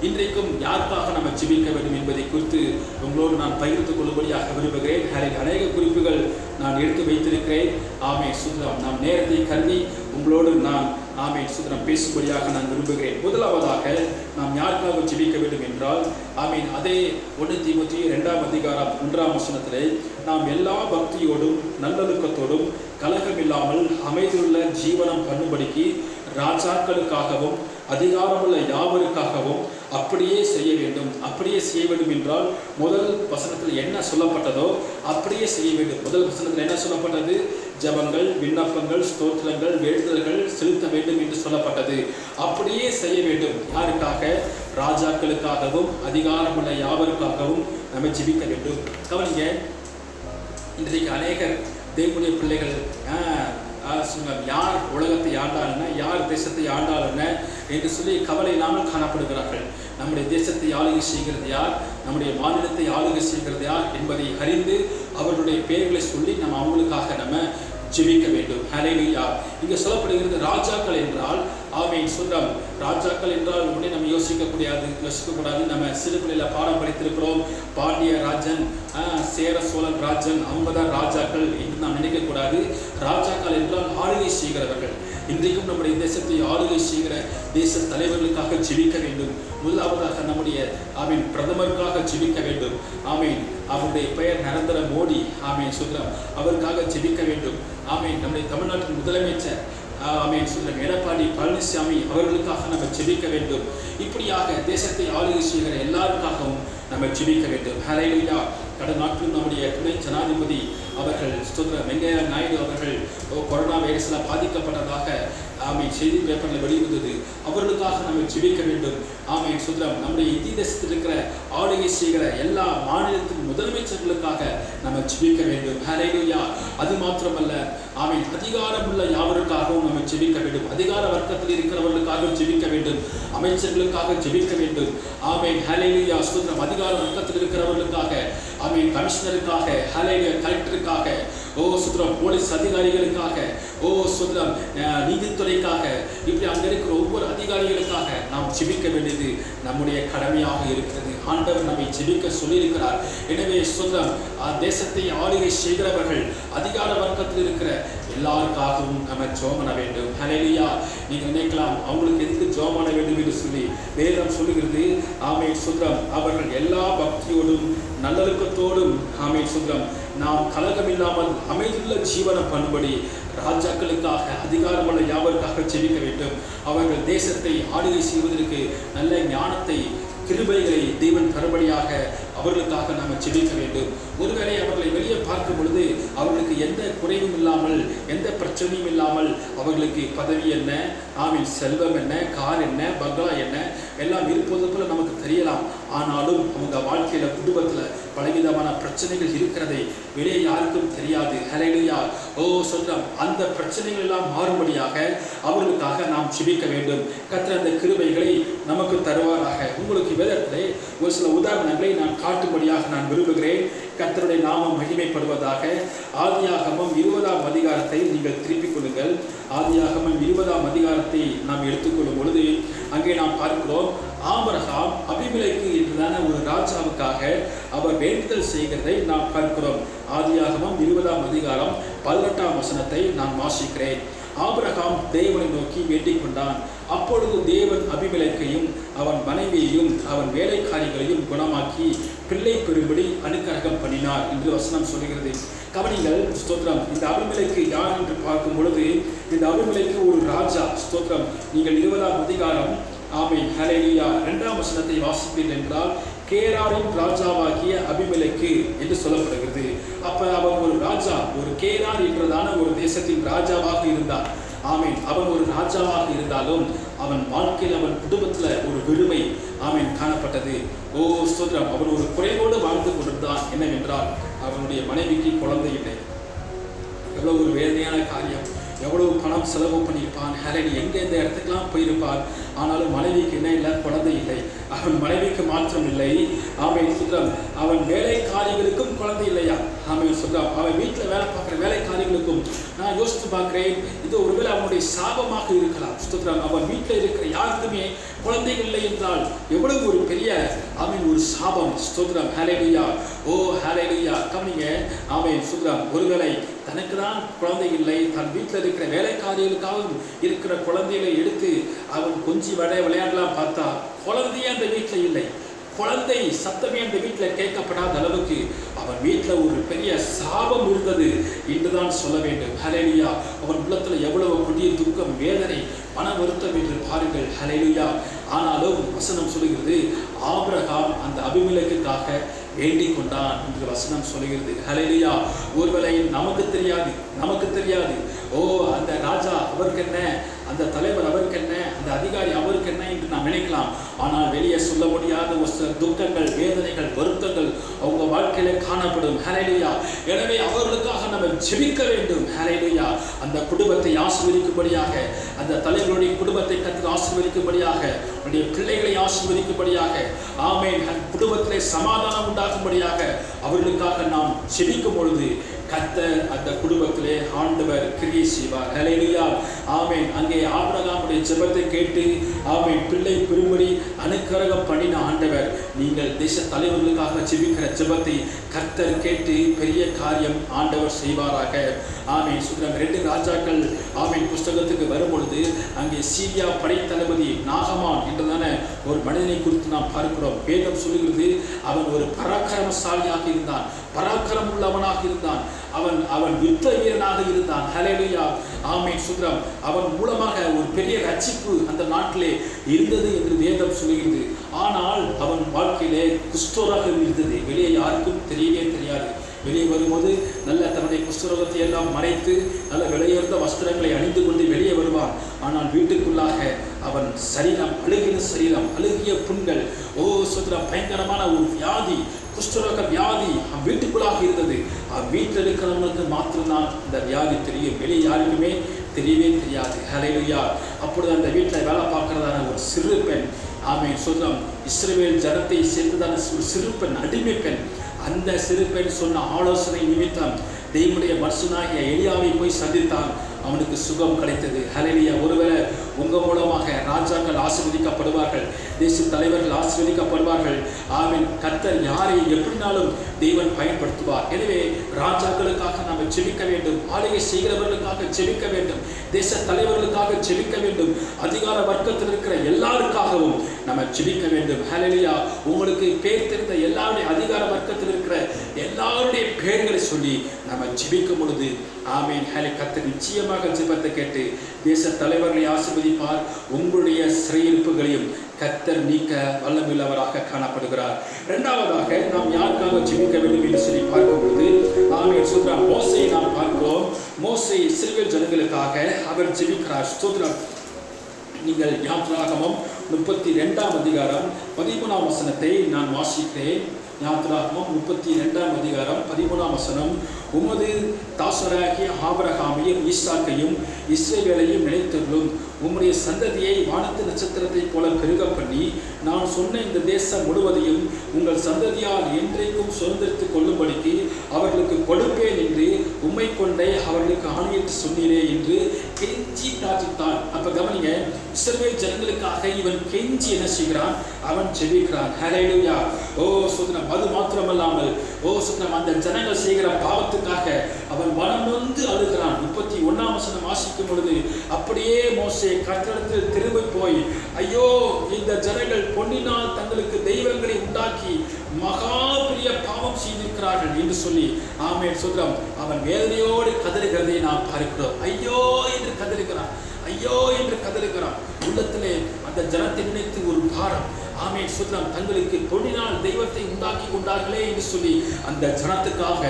இன்றைக்கும் யாருக்காக நம்ம ஜெபிக்க வேண்டும் என்பதை குறித்து உங்களோடு நான் பகிர்ந்து கொள்ளும்படியாக விரும்புகிறேன். அநேக குறிப்புகள் நான் எடுத்து வைத்திருக்கிறேன். ஆமென், சுதரம். நாம் நேரத்தை கருதி உங்களோடு நான் ஆமென் சுதரம் பேசும்படியாக நான் விரும்புகிறேன். முதலாவதாக நாம் யாருக்காக ஜெபிக்க வேண்டும் என்றால், ஆமென் அதே 1 தீமோத்தேயு 2ஆம் அதிகாரம் 1ஆம் வசனத்திலே, நாம் எல்லா பக்தியோடும் நல்லொழுக்கத்தோடும் கலகமில்லாமல் அமைதியுள்ள ஜீவனம் பண்ணும்படிக்கு ராஜாக்களுக்காகவும் அதிகாரமுள்ள யாவருக்காகவும் அப்படியே செய்ய வேண்டும். அப்படியே செய்ய வேண்டும் என்றால் முதல் வசனத்தில் என்ன சொல்லப்பட்டதோ அப்படியே செய்ய வேண்டும். முதல் வசனத்தில் என்ன சொல்லப்பட்டது? ஜெபங்கள், விண்ணப்பங்கள், ஸ்தோத்திரங்கள், வேண்டுதல்கள் செலுத்த வேண்டும் என்று சொல்லப்பட்டது. அப்படியே செய்ய வேண்டும். யாருக்காக? ராஜாக்களுக்காகவும் அதிகாரமுள்ள யாவருக்காகவும் நம்ம ஜெபிக்க வேண்டும். கவனிங்க, இன்றைக்கு அநேகர் தேவனுடைய பிள்ளைகள் யார் உலகத்தை ஆண்டாலுன்னா, யார் தேசத்தை ஆண்டாலுன்னா என்று சொல்லி கவலை இல்லாமல் காணப்படுகிறார்கள். நம்முடைய தேசத்தை ஆளுகை செய்கிறது யார், நம்முடைய மாநிலத்தை ஆளுகை செய்கிறது யார் என்பதை அறிந்து அவர்களுடைய பெயர்களை சொல்லி நம்ம அவங்களுக்காக நம்ம ஜெபிக்க வேண்டும். ஹல்லேலூயா. இங்கே சொல்லப்படுகிறது ராஜாக்கள் என்றால், ஆமென் சொல்றோம். ராஜாக்கள் என்றால் உடனே நம்ம யோசிக்கக்கூடாது. நம்ம சிறுபிள்ளையில் பாடம் படித்திருக்கிறோம். பாண்டிய ராஜன், சேர சோழன் ராஜன், அவங்க தான் ராஜாக்கள் என்று நாம் நினைக்கக்கூடாது. ராஜாக்கள் என்றால் ஆளுகை செய்கிறவர்கள். இன்றைக்கும் நம்முடைய தேசத்தை ஆளுகை செய்கிற தேச தலைவர்களுக்காக ஜெபிக்க வேண்டும். முதலாவதாக நம்முடைய ஆமீன் பிரதமருக்காக ஜெபிக்க வேண்டும். ஆமீன் அவருடைய பெயர் நரேந்திர மோடி. ஆமேன் சுத்திரம். அவருக்காக ஜெபிக்க வேண்டும். ஆமேன். நம்முடைய தமிழ்நாட்டின் முதலமைச்சர் ஆமேன் சுத்திரம் எடப்பாடி பழனிசாமி அவர்களுக்காக நம்ம ஜெபிக்க வேண்டும். இப்படியாக தேசத்தை ஆளுகை செய்கிற எல்லாருக்காகவும் நம்ம ஜெபிக்க வேண்டும். ஹல்லேலூயா. கடந்த நாட்களில் நம்முடைய துணை ஜனாதிபதி அவர்கள் ஸ்தோத்திரம் வெங்கையா நாயுடு அவர்கள் கொரோனா வைரஸில் பாதிக்கப்பட்டதாக ஆமேன் செய்தி பேப்பரில் வெளிவந்தது. அவர்களுக்காக நம்ம ஜெபிக்க வேண்டும். ஆமேன் சுத்திரம். நம்முடைய இந்திய தேசத்தில் இருக்கிற ஆளுகை செய்கிற எல்லா மாநிலத்தின் முதலமைச்சர்களுக்காக நம்ம ஜெபிக்க வேண்டும். ஹல்லேலூயா. அது மாத்திரமல்ல ஆமேன் அதிகாரமுள்ள யாவருக்காகவும் நம்ம ஜெபிக்க வேண்டும். அதிகார வர்க்கத்தில் இருக்கிறவர்களுக்காக ஜெபிக்க வேண்டும். அமைச்சர்களுக்காக ஜெபிக்க வேண்டும். ஆமேன். ஹல்லேலூயா. ஸ்தோத்திரம். அதிகார வர்க்கத்தில் இருக்கிறவர்களுக்காக ஆமேன். கமிஷனருக்காக, ஹல்லேலூயா, கலெக்டருக்காக, ஓ சுத்திரம் போலீஸ் அதிகாரிகளுக்காக, ஓ சுத்திரம் நீதித்துறைக்காக, இப்படி அங்கே இருக்கிற ஒவ்வொரு அதிகாரிகளுக்காக நாம் ஜெபிக்க வேண்டியது நம்முடைய கடமையாக இருக்கிறது. ஆண்டவர் நம்மை ஜெபிக்க சொல்லியிருக்கிறார். எனவே சுத்திரம் தேசத்தை ஆளுகை செய்கிறவர்கள் அதிகார வர்க்கத்தில் இருக்கிற எல்லாருக்காகவும் நம்ம ஜெபம் பண்ண வேண்டும். ஹல்லேலூயா. நீங்கள் நினைக்கலாம் அவங்களுக்கு எதுக்கு ஜெபம் பண்ண வேண்டும் என்று சொல்லி. வேதம் சொல்லுகிறது ஆமேன் சுத்திரம் அவர்கள் எல்லா பக்தியோடும் நல்லொழுக்கத்தோடும் ஆமேன் சுத்திரம் நாம் கலகமில்லாமல் அமைதியுள்ள ஜீவனம் பண்ணும்படி ராஜாக்களுக்காக அதிகாரமுள்ள யாவருக்காக ஜெபிக்க வேண்டும். அவர்கள் தேசத்தை ஆளுகை செய்வதற்கு நல்ல ஞானத்தை கிருபைகளை தேவன் தரும்படியாக அவர்களுக்காக நாம் ஜெபிக்க வேண்டும். ஒருவேளை அவர்களை வெளியே பார்க்கும் பொழுது அவர்களுக்கு எந்த குறைவும் இல்லாமல் எந்த பிரச்சனையும் இல்லாமல் அவர்களுக்கு பதவி என்ன, ஆமீன், செல்வம் என்ன, கார் என்ன, பங்களா என்ன எல்லாம் இருப்பது போல நமக்கு தெரியலாம். ஆனாலும் அவங்க வாழ்க்கையில குடும்பத்தில் பலவிதமான பிரச்சனைகள் இருக்கிறதை வெளியே யாருக்கும் தெரியாது. ஹல்லேலூயா. ஓ சொல்றோம் அந்த பிரச்சனைகள் எல்லாம் மாறும்படியாக அவர்களுக்காக நாம் ஜெபிக்க வேண்டும். கர்த்தர் அந்த கிருபைகளை நமக்கு தருவாராக. உங்களுக்கு வேதத்திலே ஒரு சில உதாரணங்களை நான் காட்டும்படியாக நான் விரும்புகிறேன். கர்த்தருடைய நாமம் மகிமைப்படுவதாக. ஆதியாகமம் 20ஆம் அதிகாரத்தை நீங்கள் திருப்பிக் கொள்ளுங்கள். ஆதியாகமம் 20ஆம் அதிகாரத்தை நாம் எடுத்துக்கொள்ளும் பொழுது அங்கே நாம் பார்க்கிறோம் ஆபிரகாம் அபிமெலேக்கு என்றதான ஒரு ராஜாவுக்காக அவர் வேண்டுதல் செய்கிறதை நாம் பார்க்கிறோம். ஆதியாகமம் 20ஆம் அதிகாரம் 18ஆம் வசனத்தை நான் வாசிக்கிறேன். ஆபிரகாம் தேவனை நோக்கி வேண்டிக் கொண்டான். அப்பொழுது தேவன் அபிமெலேக்கையும் அவன் மனைவியையும் அவன் வேலைக்காரிகளையும் குணமாக்கி பிள்ளை பெறும்படி அனுக்கிரகம் பண்ணினார் என்று வசனம் சொல்கிறது. கவனிங்கள் ஸ்தோத்திரம். இந்த அபிமெலேக்கு யார் என்று பார்க்கும் பொழுது இந்த அபிமெலேக்கு ஒரு ராஜா. ஸ்தோத்திரம். நீங்கள் 20ஆம் அதிகாரம் ஆமீன் ஹல்லேலூயா 2ஆம் வசனத்தை வாசிப்பீர்கள் என்றால் கேராரின் ராஜாவாகிய அபிமெலேக்கு என்று சொல்லப்படுகிறது. அப்ப அவன் ஒரு ராஜா, ஒரு கேரார் என்றதான ஒரு தேசத்தின் ராஜாவாக இருந்தான். ஆமீன். அவன் ஒரு ராஜாவாக இருந்தாலும் அவன் வாழ்க்கையில் அவன் குடும்பத்தில் ஒரு வெறுமை ஆமீன் காணப்பட்டது. ஓ ஸ்தோத்திரம். அவன் ஒரு குறைவோடு வாழ்ந்து கொண்டிருந்தான். என்னவென்றால் அவனுடைய மனைவிக்கு குழந்தை இல்லை. எவ்வளவு ஒரு வேதனையான காரியம். எவ்வளவு பணம் செலவு பண்ணியிருப்பான். ஹல்லேலூயா. எங்கே இந்த இடத்துக்கெல்லாம் போயிருப்பான். ஆனாலும் மனைவிக்கு என்ன இல்லை, குழந்தை இல்லை. அவன் மனைவிக்கு மாற்றம் இல்லை. ஆமீன் சுத்திரம். அவன் வேலைக்காரிகளுக்கும் குழந்தை இல்லையா. ஆமீன் சுத்திரம். அவன் வீட்டில் வேலை பார்க்குற வேலைக்காரிகளுக்கும் நான் யோசித்து பார்க்கிறேன், இது ஒருவேளை அவனுடைய சாபமாக இருக்கலாம். சுத்திரம். அவன் வீட்டில் இருக்கிற யாருக்குமே குழந்தைகள் இல்லை என்றால் எவ்வளவு ஒரு பெரிய ஆமீன் ஒரு சாபம். ஸ்தோத்திரம். ஹல்லேலூயா. ஓ ஹல்லேலூயா. கவனிங்க. ஆமீன் சுத்திரம். ஒருவேளை தனக்கு தான் குழந்தை இல்லை, தன் வீட்டில் இருக்கிற வேலைக்காரிகளுக்காகவும் இருக்கிற குழந்தைகளை எடுத்து அவன் கொஞ்சி விளையாடலாம் பார்த்தா குழந்தையே அந்த வீட்டில் இல்லை. குழந்தை சத்தமே அந்த வீட்டில் கேட்கப்படாத அளவுக்கு அவன் வீட்டில் ஒரு பெரிய சாபம் இருந்தது என்றுதான் சொல்ல வேண்டும். ஹல்லேலூயா. அவன் உள்ளத்தில் எவ்வளவு கொடிய துக்கம், வேதனை, மன வருத்தம் என்று பாருங்கள். ஹல்லேலூயா. ஆனாலும் வசனம் சொல்லுகிறது ஆபிரகாம் அந்த அபிமெலேக்குக்காக வேண்டிக் கொண்டான் என்று வசனம் சொல்லுகிறது. ஹல்லேலூயா. ஒருவேளை நமக்கு தெரியாது. ஓ அந்த ராஜா அவருக்கு என்ன, அந்த தலைவர் அவருக்கு என்ன, அந்த அதிகாரி அவருக்கு என்ன என்று நாம் நினைக்கலாம். ஆனால் வெளியே சொல்ல முடியாத ஒரு சில துக்கங்கள், வேதனைகள், வருத்தங்கள் அவங்க வாழ்க்கையில காணப்படும். ஹல்லேலூயா. எனவே அவர்களுக்காக நம்ம ஜெபிக்க வேண்டும். ஹல்லேலூயா. அந்த குடும்பத்தை ஆசீர்வதிக்கும்படியாக, அந்த தலைவருடைய குடும்பத்தை கர்த்தர் ஆசீர்வதிக்கும்படியாக, அவருடைய பிள்ளைகளை ஆசீர்வதிக்கும்படியாக, ஆமென், குடும்பத்திலே சமாதானம் உண்டாகும்படியாக அவர்களுக்காக நாம் ஜெபிக்கும் பொழுது கர்த்தர் அந்த குடும்பத்திலே ஆண்டவர் கிரியை செய்வார். ஹல்லேலூயா. ஆமென். அங்கே ஆபிரகாமுடைய ஜெபத்தை கேட்டு ஆமென் பிள்ளை பெறும்படி அனுக்கிரகம் பண்ணின ஆண்டவர் நீங்கள் தேச தலைவர்களுக்காக ஜெபிக்கிற ஜெபத்தை கர்த்தர் கேட்டு பெரிய காரியம் ஆண்டவர் செய்வாராக. ஆமென். சுதரம் 2 ராஜாக்கள் ஆமென் புஸ்தகத்துக்கு வரும்பொழுது அங்கே சீரியா படைத்தளபதி நாகமான் என்றதான ஒரு மனிதனை குறித்து நாம் பார்க்கிறோம். வேதம் சொல்லுகிறது, அவன் ஒரு பராக்கிரமசாலியாக இருந்தான், பராக்கிரம் உள்ளவனாக இருந்தான், அவன் யுத்த வீரனாக இருந்தான். ஹல்லேலூயா. ஆமென். சுதரம் அவன் மூலமாக ஒரு பெரிய ரட்சிப்பு அந்த நாட்டிலே இருந்தது என்று வேதம் சொல்லுகிறது. ஆனால் அவன் வாழ்க்கையிலே குஷ்டரோகம் இருந்தது. வெளியே யாருக்கும் தெரியவே தெரியாது. வெளியே வரும்போது நல்ல தன்னுடைய குஷ்டரோகத்தை எல்லாம் மறைத்து நல்ல விலையுயர்ந்த வஸ்திரங்களை அணிந்து கொண்டு வெளியே வருவான். ஆனால் வீட்டுக்குள்ளாக அவன் சரீரம் அழுகின சரீரம், அழுகிய புண்கள், சுதரம் பயங்கரமான ஒரு வியாதி, குஷ்டரோக வியாதி அவன் வீட்டுக்குள்ளாக இருந்தது. வீட்டில் இருக்கிறவனுக்கு மாத்திரம்தான் இந்த வியாதி தெரியும், வெளியே யாருக்குமே தெரியவே தெரியாது. ஹல்லேலூயா. அப்பொழுது அந்த வீட்டில் வேலை பார்க்கிறதான ஒரு சிறு பெண், ஆமென், சுதரம் இஸ்ரவேல் ஜனத்தை சேர்ந்ததான ஒரு சிறு பெண், அடிமை பெண், அந்த சிறு பெண் சொன்ன ஆலோசனை நிமித்தம் தேவனுடைய மனுஷனாகிய எலியாவை போய் சந்தித்தான். அவனுக்கு சுகம் கிடைத்தது. ஹல்லேலூயா. ஒருவேளை உங்கள் மூலமாக ராஜாக்கள் ஆசீர்வதிக்கப்படுவார்கள், தேச தலைவர்கள் ஆசீர்வதிக்கப்படுவார்கள். ஆமென். கர்த்தர் யாரை எப்படினாலும் தேவன் பயன்படுத்துவார். எனவே ராஜாக்களுக்காக நாம் ஜெபிக்க வேண்டும், ஆளுகை செய்கிறவர்களுக்காக ஜெபிக்க வேண்டும், தேச தலைவர்களுக்காக ஜெபிக்க வேண்டும், அதிகார வர்க்கத்தில் இருக்கிற எல்லாருக்காகவும் நம்ம ஜெபிக்க வேண்டும். ஹல்லேலூயா. உங்களுக்கு பேர் தெரிந்த எல்லாருடைய அதிகார வர்க்கத்தில் இருக்கிற எல்லாருடைய பெயர்களை சொல்லி நம்ம ஜெபிக்கும் பொழுது ஆமென், கர்த்தர் நிச்சயமாக ஜெபத்தை கேட்டு தேச தலைவர்களை ஆசீர்வதிப்பார். உங்களுடைய சிறையிருப்புகளையும் கர்த்தர் நீக்க வல்லமையுள்ளவராக காணப்படுகிறார். இரண்டாவதாக நாம் யாருக்காக ஜெபிக்க வேண்டும் என்று சொல்லி பார்க்கும்போது ஆமென், சுதரம் மோசேயை நாம் பார்க்கிறோம். மோசே இஸ்ரவேல் ஜனங்களுக்காக அவர் ஜெபிக்கிறார். ஸ்தோத்திரம். நீங்கள் யாத்திராகமம் 32ஆம் அதிகாரம் 13ஆம் வசனத்தை நான் வாசிக்கிறேன். யாத்திராகமம் 32ஆம் அதிகாரம் 13ஆம் வசனம். உமது தாசராகிய ஆபிரகாமையும் ஈசாக்கையும் இஸ்ரவேலையும் நினைத்தருளும், உம்முடைய சந்ததியை வானத்து நட்சத்திரத்தை போல பெருக பண்ணி நான் சொன்ன இந்த தேசம் முழுவதையும் உங்கள் சந்ததியால் என்றைக்கும் சுதந்திரித்துக் கொள்ளும்படிக்கு அவர்களுக்கு கொடுப்பேன் என்று உம்மை கொண்டே அவர்களுக்கு ஆணையிட்டு சொன்னீரே என்று கெஞ்சி பிரார்த்தித்தான். அப்ப கவனிங்க, இஸ்ரவேல் ஜனங்களுக்காக இவன் கெஞ்சி என்ன செய்கிறான்? அவன் ஜெபிக்கிறான். ஹல்லேலூயா. சுதனம். அது மாத்திரமல்லாமல் சுதனம் அந்த ஜனங்கள் செய்கிற பாவத்துக்காக அவன் மனநொந்து அழுகிறான். 31ஆம் வசனம் வாசிக்கும் பொழுது அப்படியே மோசே கர்த்தரிடத்தில் திரும்பி போய், ஐயோ, இந்த ஜனங்கள் பொன்னினால் தங்களுக்கு தெய்வங்களை உண்டாக்கி மகா பெரிய பாவம் செய்திருக்கிறார்கள் என்று சொல்லி ஆமென், சுதரம் அவன் வேதனையோடு கதறுகிறதை நாம் பார்க்கிறோம். ஐயோ என்று கதறுகிறான், ஐயோ என்று கதறுகிறான். உள்ளத்திலே அந்த ஜனத்தை நினைத்து ஒரு பாரம். ஆமென், சுதரம் தங்களுக்கு பொன்னினால் தெய்வத்தை உண்டாக்கி கொண்டார்களே என்று சொல்லி அந்த ஜனத்துக்காக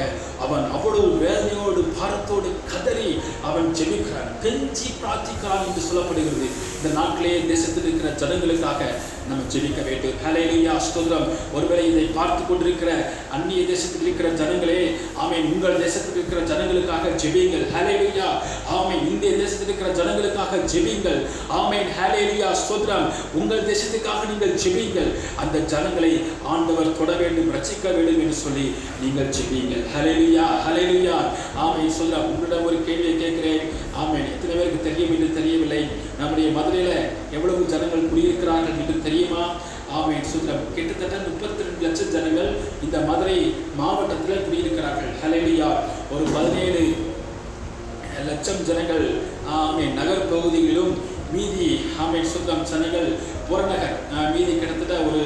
அவன் அவ்வளவு வேதனையோடு பாரத்தோடு கதறி அவன் ஜெபிக்கிறான், கெஞ்சி பிரார்த்திக்கிறான் என்று சொல்லப்படுகிறது. இந்த நாட்டிலே தேசத்தில் இருக்கிற ஜனங்களுக்காக நம்ம ஜெபிக்க வேண்டும். ஹல்லேலூயா. ஸ்தோத்திரம். ஒருவேளை இதை பார்த்து கொண்டிருக்கிற அந்நிய தேசத்தில் இருக்கிற ஜனங்களே, ஆமென், உங்கள் தேசத்தில் இருக்கிற ஜனங்களுக்காக ஜெபியுங்கள். ஹல்லேலூயா. ஆமென். இந்திய தேசத்தில் இருக்கிற ஜனங்களுக்காக ஜெபியுங்கள். ஆமென். ஹல்லேலூயா. ஸ்தோத்திரம். உங்கள் தேசத்துக்காக நீங்கள் ஜெபியுங்கள். அந்த ஜனங்களை ஆண்டவர் தொட வேண்டும், ரட்சிக்க வேண்டும் என்று சொல்லி நீங்கள் ஜெபியுங்கள். ஹல்லேலூயா. ஹல்லேலூயா. ஆமென். சொல்றேன், உங்களிடம் ஒரு கேள்வியை கேட்கிறேன். ஆமென். எத்தனை பேருக்கு தெரியும் என்று தெரியவில்லை. நம்முடைய மதுரையில எவ்வளவு ஜனங்கள் குடியிருக்கிறார்கள் என்று தெரியுமா? ஆமென். சுதரம் கிட்டத்தட்ட 32 லட்சம் ஜனங்கள் இந்த மதுரை மாவட்டத்தில் குடியிருக்கிறார்கள். ஹல்லேலூயா. ஒரு 17 லட்சம் ஜனங்கள் ஆமென் நகர் பகுதிகளிலும், மீதி ஆமென் சுதரம் ஜனங்கள் புறநகர், மீதி கிட்டத்தட்ட ஒரு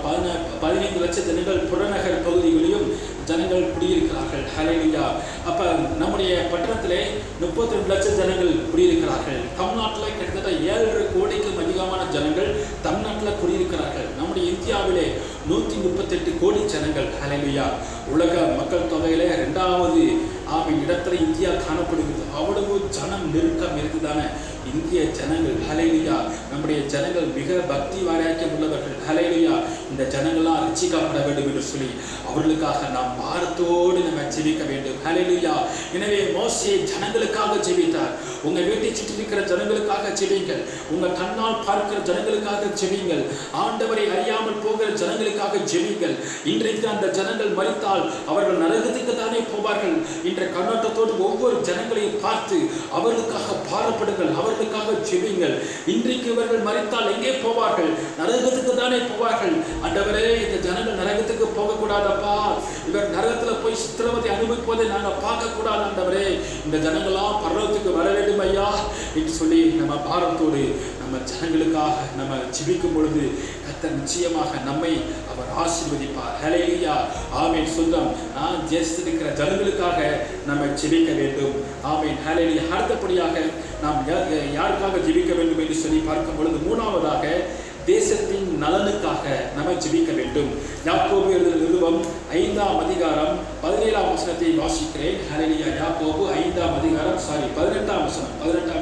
15 லட்சம் ஜனங்கள் புறநகர் பகுதிகளிலும் ஜனங்கள் குடியிருக்கிறார்கள். ஹல்லேலூயா. அப்ப நம்முடைய பட்டணத்திலே 32 லட்சம் ஜனங்கள் குடியிருக்கிறார்கள். தமிழ்நாட்டில் கிட்டத்தட்ட 7.5 கோடிக்கும் அதிகமான ஜனங்கள் தமிழ்நாட்டில் குடியிருக்கிறார்கள். நம்முடைய இந்தியாவிலே 138 கோடி ஜனங்கள். ஹல்லேலூயா. உலக மக்கள் தொகையிலே 2வது இடத்துல இந்தியா காணப்படுகிறது. அவ்வளவு ஜனம் நெருக்கம் இருக்குதான இந்திய ஜனங்கள். ஹல்லேலூயா. நம்முடைய ஜனங்கள் மிக பக்தி வாராக்கியம் உள்ளவர்கள். ஹல்லேலூயா. இந்த ஜனங்கள்லாம் ரட்சிக்கப்பட வேண்டும் என்று சொல்லி அவர்களுக்காக நாம் பாரத்தோடு நம்ம ஜெபிக்க வேண்டும். ஹல்லேலூயா. எனவே மோசே ஜனங்களுக்காக ஜெபித்தார். உங்க வீட்டை சுற்றி இருக்கிற ஜனங்களுக்காக ஜெபிங்கள். உங்க கண்ணால் பார்க்கிற ஜனங்களுக்காக ஜெபிங்கள். ஆண்டவரை அறியாமல் போகிற ஜனங்களுக்காக ஜெபிங்கள். இன்றைக்கு அந்த ஜனங்கள் மரித்தால் அவர்கள் நரகத்துக்கு தானே போக போவார்கள் என்ற கண்ணோட்டத்தோடு ஒவ்வொரு ஜனங்களையும் பார்த்து அவர்களுக்காக பாரப்படுங்கள், அவர்களுக்காக ஜெபிங்கள். இன்றைக்கு இவர்கள் மரித்தால் எங்கே போவார்கள்? நரகத்துக்கு தானே போவார்கள். ஆண்டவரே, இந்த ஜனங்கள் நரகத்துக்கு போகக்கூடாதப்பா, இவர் நரகத்தில் போய் சித்திரவதை அனுபவிப்பதை நாங்கள் பார்க்கக்கூடாது. ஆண்டவரே, இந்த ஜனங்களாம் பரலோகத்துக்கு வர வேண்டும் ஐயா என்று சொல்லி நம்ம பாரத்தோடு நம்ம ஜனங்களுக்காக நம்ம ஜெபிக்கும் பொழுது கர்த்தர் நிச்சயமாக நம்மை அவர் ஆசீர்வதிப்பார். ஹல்லேலூயா, ஆமென். சொல்றோம், ஜெயித்திருக்கிற ஜனங்களுக்காக நம்ம ஜெபிக்க வேண்டும். ஆமென், ஹல்லேலூயா. அடுத்தபடியாக நாம் யாருக்காக ஜெபிக்க வேண்டும் என்று சொல்லி பார்க்கும் பொழுது மூணாவதாக தேசத்தின் நலனுக்காக நம்ம ஜெபிக்க வேண்டும். யாக்கோபு எழுதின நிருபம் 5ஆம் அதிகாரம் 17ஆம் வசனத்தை வாசிக்கிறேன். ஹல்லேலூயா. யாக்கோபு 5ஆம் அதிகாரம் 18ஆம்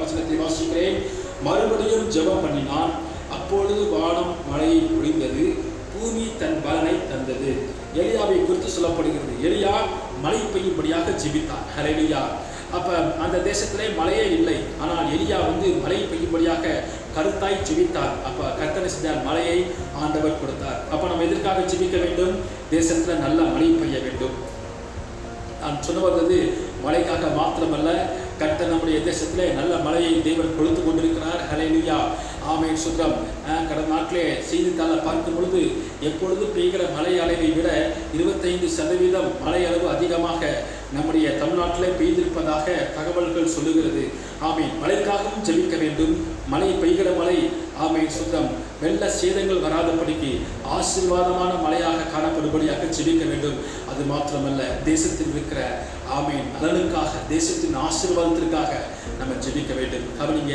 வசனத்தை வாசிக்கிறேன். மறுபடியும் ஜெபம் பண்ணினான், அப்பொழுது வானம் மழையை பொழிந்தது, பூமி தன் பலனை தந்தது. எலியாவை குறித்து சொல்லப்படுகிறது. எலியா மழை பெய்யும்படியாக ஜெபித்தான். ஹல்லேலூயா. அப்ப அந்த தேசத்திலே மழையே இல்லை, ஆனால் எலியா மழை பெய்யும்படியாக கருத்தாய் ஜெபித்தார். அப்ப கர்த்தர் செஞ்சார், மழையை ஆண்டவர் கொடுத்தார். அப்ப நம்ம எதற்காக ஜெபிக்க வேண்டும்? தேசத்துல நல்ல மழை பெய்ய வேண்டும். நான் சொன்ன வந்தது மழைக்காக மாத்திரமல்ல, கர்த்தர் நம்முடைய தேசத்திலே நல்ல மழையை தேவன் கொடுத்து கொண்டிருக்கிறார். ஹல்லேலூயா, ஆமென். சுத்தம். கடந்த நாட்டிலே செய்தித்தாளை பார்க்கும் பொழுது எப்பொழுது பெய்கிற மழை அளவை விட 25% மழை அளவு அதிகமாக நம்முடைய தமிழ்நாட்டிலே பெய்திருப்பதாக தகவல்கள் சொல்லுகிறது. ஆமென். மழைக்காகவும் ஜெபிக்க வேண்டும். மழை பெய்கிற மழை, ஆமென், சுத்தம், வெள்ள சேதங்கள் வராதபடிக்கு ஆசீர்வாதமான மழையாக காணப்படும்படியாக ஜெபிக்க வேண்டும். அது மாத்திரமல்ல, தேசத்தில் இருக்கிற ஆமென் நலனுக்காக, தேசத்தின் ஆசீர்வாதத்திற்காக நம்ம ஜெபிக்க வேண்டும். கவனிங்க,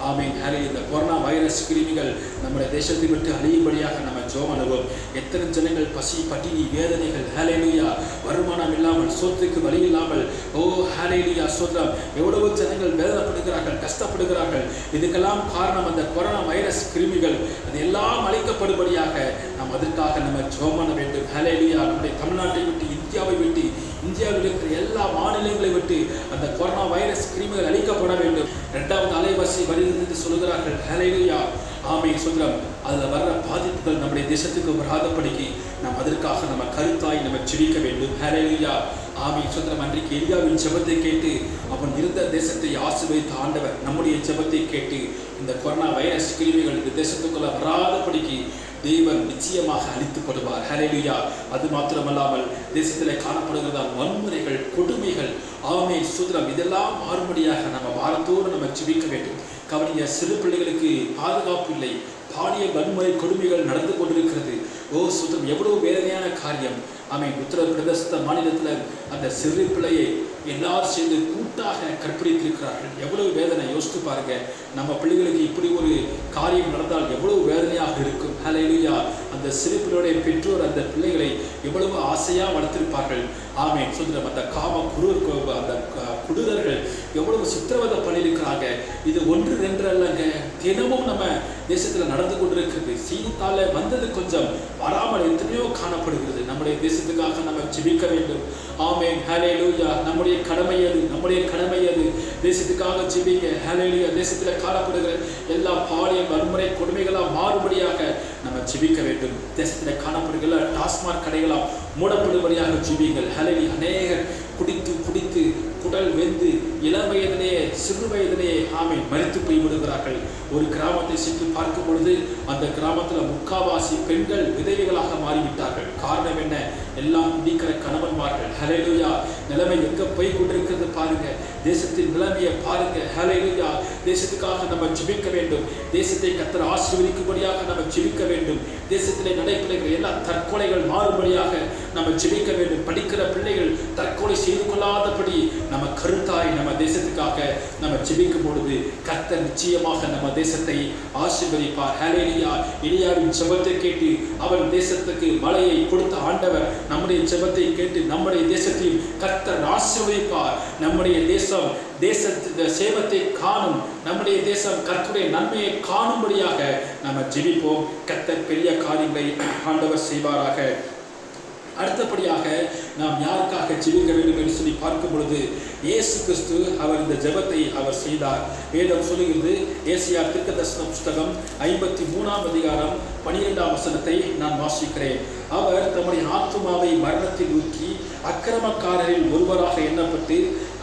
ஆமென். இந்த கொரோனா வைரஸ் கிருமிகள் நம்முடைய தேசத்தை விட்டு அழியும்படியாக நம்ம ஜெபம் பண்ணுவோம். எத்தனை ஜனங்கள் பசி, பட்டினி, வேதனைகள், ஹல்லேலூயா, வருமானம் இல்லாமல், சொத்துக்கு வழி இல்லாமல், ஓ ஹல்லேலூயா, சொல்றோம், எவ்வளவு ஜனங்கள் வேதனைப்படுகிறார்கள், கஷ்டப்படுகிறார்கள். இதுக்கெல்லாம் காரணம் அந்த கொரோனா வைரஸ் கிருமிகள். அது எல்லாம் அழிக்கப்படும்படியாக நாம் அதற்காக நம்ம ஜெபம் பண்ண வேண்டும். ஹல்லேலூயா. நம்முடைய தமிழ்நாட்டை விட்டு, இந்தியாவை விட்டு, இந்தியாவில் இருக்கிற எல்லா மாநிலங்களை விட்டு அந்த கொரோனா வைரஸ் கிருமிகள் அழிக்கப்பட வேண்டும். 2வது அலைவரிசை வருகிறது என்று சொல்லுகிறார்கள். ஹல்லேலூயா, ஆமென். சொல்றோம், அதில் வர்ற பாதிப்புகள் நம்முடைய தேசத்துக்கு வராதபடிக்கு நாம் அதற்காக நம்ம கருத்தாய் நம்ம ஜெபிக்க வேண்டும். ஹல்லேலூயா, ஆமென். சொல்றோம், அன்றைக்கு எலியாவின் ஜெபத்தை கேட்டு அவன் இருந்த தேசத்தை ஆசீர்வதித்த ஆண்டவர் நம்முடைய ஜெபத்தை கேட்டு இந்த கொரோனா வைரஸ் கிருமிகள் இந்த தேசத்துக்குள்ள வராதபடிக்கு தேவன் நிச்சயமாக அழித்துப்படுவார். ஹல்லேலூயா. அது மாத்திரமல்லாமல் தேசத்தில் காணப்படுகிறதா வன்முறைகள், கொடுமைகள், ஆமென், சுதந்திரம், இதெல்லாம் மாறுபடியாக நம்ம வாரத்தோடு நம்ம ஜெபிக்க வேண்டும். கவனிங்க, சிறு பிள்ளைகளுக்கு பாதுகாப்பு இல்லை, பாலியல் வன்முறை கொடுமைகள் நடந்து கொண்டிருக்கிறது. ஓ சுதந்திரம், எவ்வளவு வேதனையான காரியம். ஆமென். உத்தரப்பிரதேச மாநிலத்தில் அந்த சிறு பிள்ளையை எல்லாரும் சேர்ந்து கூட்டாக கற்பிடித்திருக்கிறார்கள். எவ்வளவு வேதனை, யோசித்து பாருங்க. நம்ம பிள்ளைகளுக்கு இப்படி ஒரு காரியம் நடந்தால் எவ்வளவு வேதனையாக இருக்கும். ஹல்லேலூயா. அந்த சிறு பிள்ளையுடைய பெற்றோர் அந்த பிள்ளைகளை எவ்வளவு ஆசையாக வளர்த்திருப்பார்கள். ஆமென். சுதந்திரம், அந்த அந்த குடுரர்கள் எவ்வளவு சித்திரவதை பண்ணியிருக்கிறாங்க. இது 1-2 அல்லங்க, தினமும் நம்ம தேசத்தில் நடந்து கொண்டிருக்கிறது. செய்தித்தாள வந்தது கொஞ்சம், வராமல் எத்தனையோ காணப்படுகிறது. நம்முடைய தேசத்துக்காக நம்ம ஜெபிக்க வேண்டும். ஆமென். ஹல்லேலூயா. நம்முடைய கடமை அது, நம்முடைய கடமை அது. தேசத்துக்காக ஜெபிக்க. ஹல்லேலூயா. தேசத்தில் காணப்படுகிற எல்லா பாலியல் வன்முறை கொடுமைகளாக மாறுபடியாக நம்ம ஜெபிக்க வேண்டும். தேசத்தில் காணப்படுகிற டாஸ்மாக் கடைகளாக மூடப்படும்படியாக ஜெபிங்கள். ஹல்லேலூயா. அநேகர் குடித்து குடித்து குடல் வெந்து இளம் வயதிலேயே, சிறு வயதிலேயே, ஆமென், மரித்து போய் விடுகிறார்கள். ஒரு கிராமத்தை சென்று பார்க்கும் பொழுது அந்த கிராமத்தில் முக்காவாசி பெண்கள் விதவைகளாக மாறிவிட்டார்கள். காரணம் என்ன? எல்லாம் குடிக்கிற கணவன்மார்கள். ஹல்லேலூயா. நிலைமை எங்க போய் கொண்டிருக்கிறது பாருங்க. தேசத்தின் நிலைமையை பாருங்க. ஹல்லேலூயா. தேசத்துக்காக நம்ம ஜெபிக்க வேண்டும். தேசத்தை கர்த்தர் ஆசீர்வதிக்கும்படியாக நம்ம ஜெபிக்க வேண்டும். தேசத்திலே நடைபெறுகிற எல்லா தற்கொலைகள் மாறும்படியாக நம்ம ஜெபிக்க வேண்டும். படிக்கிற பிள்ளைகள் தற்கொலை செய்து கொள்ளாதபடி நம்ம கருத்தாய் நம்ம தேசத்துக்காக நம்ம ஜெபிக்கும் பொழுது கர்த்தர் நிச்சயமாக நம்ம தேசத்தை ஆசீர்வதிப்பார். ஹல்லேலூயா. எலியாவின் ஜெபத்தை கேட்டு அவன் தேசத்துக்கு மழையை கொடுத்த ஆண்டவர் நம்முடைய ஜெபத்தை கேட்டு நம்முடைய தேசத்தையும் கர்த்தர் ஆசீர்வதிப்பார். நம்முடைய தேசம் சேவத்தை காணும், நம்முடைய தேசம் கர்த்தருடைய நன்மையை காணும்படியாக நம்ம ஜெபிப்போம். கர்த்தர் பெரிய காரியங்களை ஆண்டவர் செய்வாராக. அடுத்தபடியாக நாம் யாருக்காக ஜெபிக்க வேண்டும் என்று சொல்லி பார்க்கும் பொழுது இயேசு கிறிஸ்து அவர் இந்த ஜெபத்தை அவர் செய்தார். வேதம் சொல்லுகிறது, ஏசாயா தீர்க்கதரிசன புஸ்தகம் 53ஆம் அதிகாரம் 12ஆம் வசனத்தை நான் வாசிக்கிறேன். அவர் தம்முடைய ஆத்துமாவை மரணத்தில் ஊற்றி அக்கிரமக்காரரில் ஒருவராக எண்ணப்பட்டு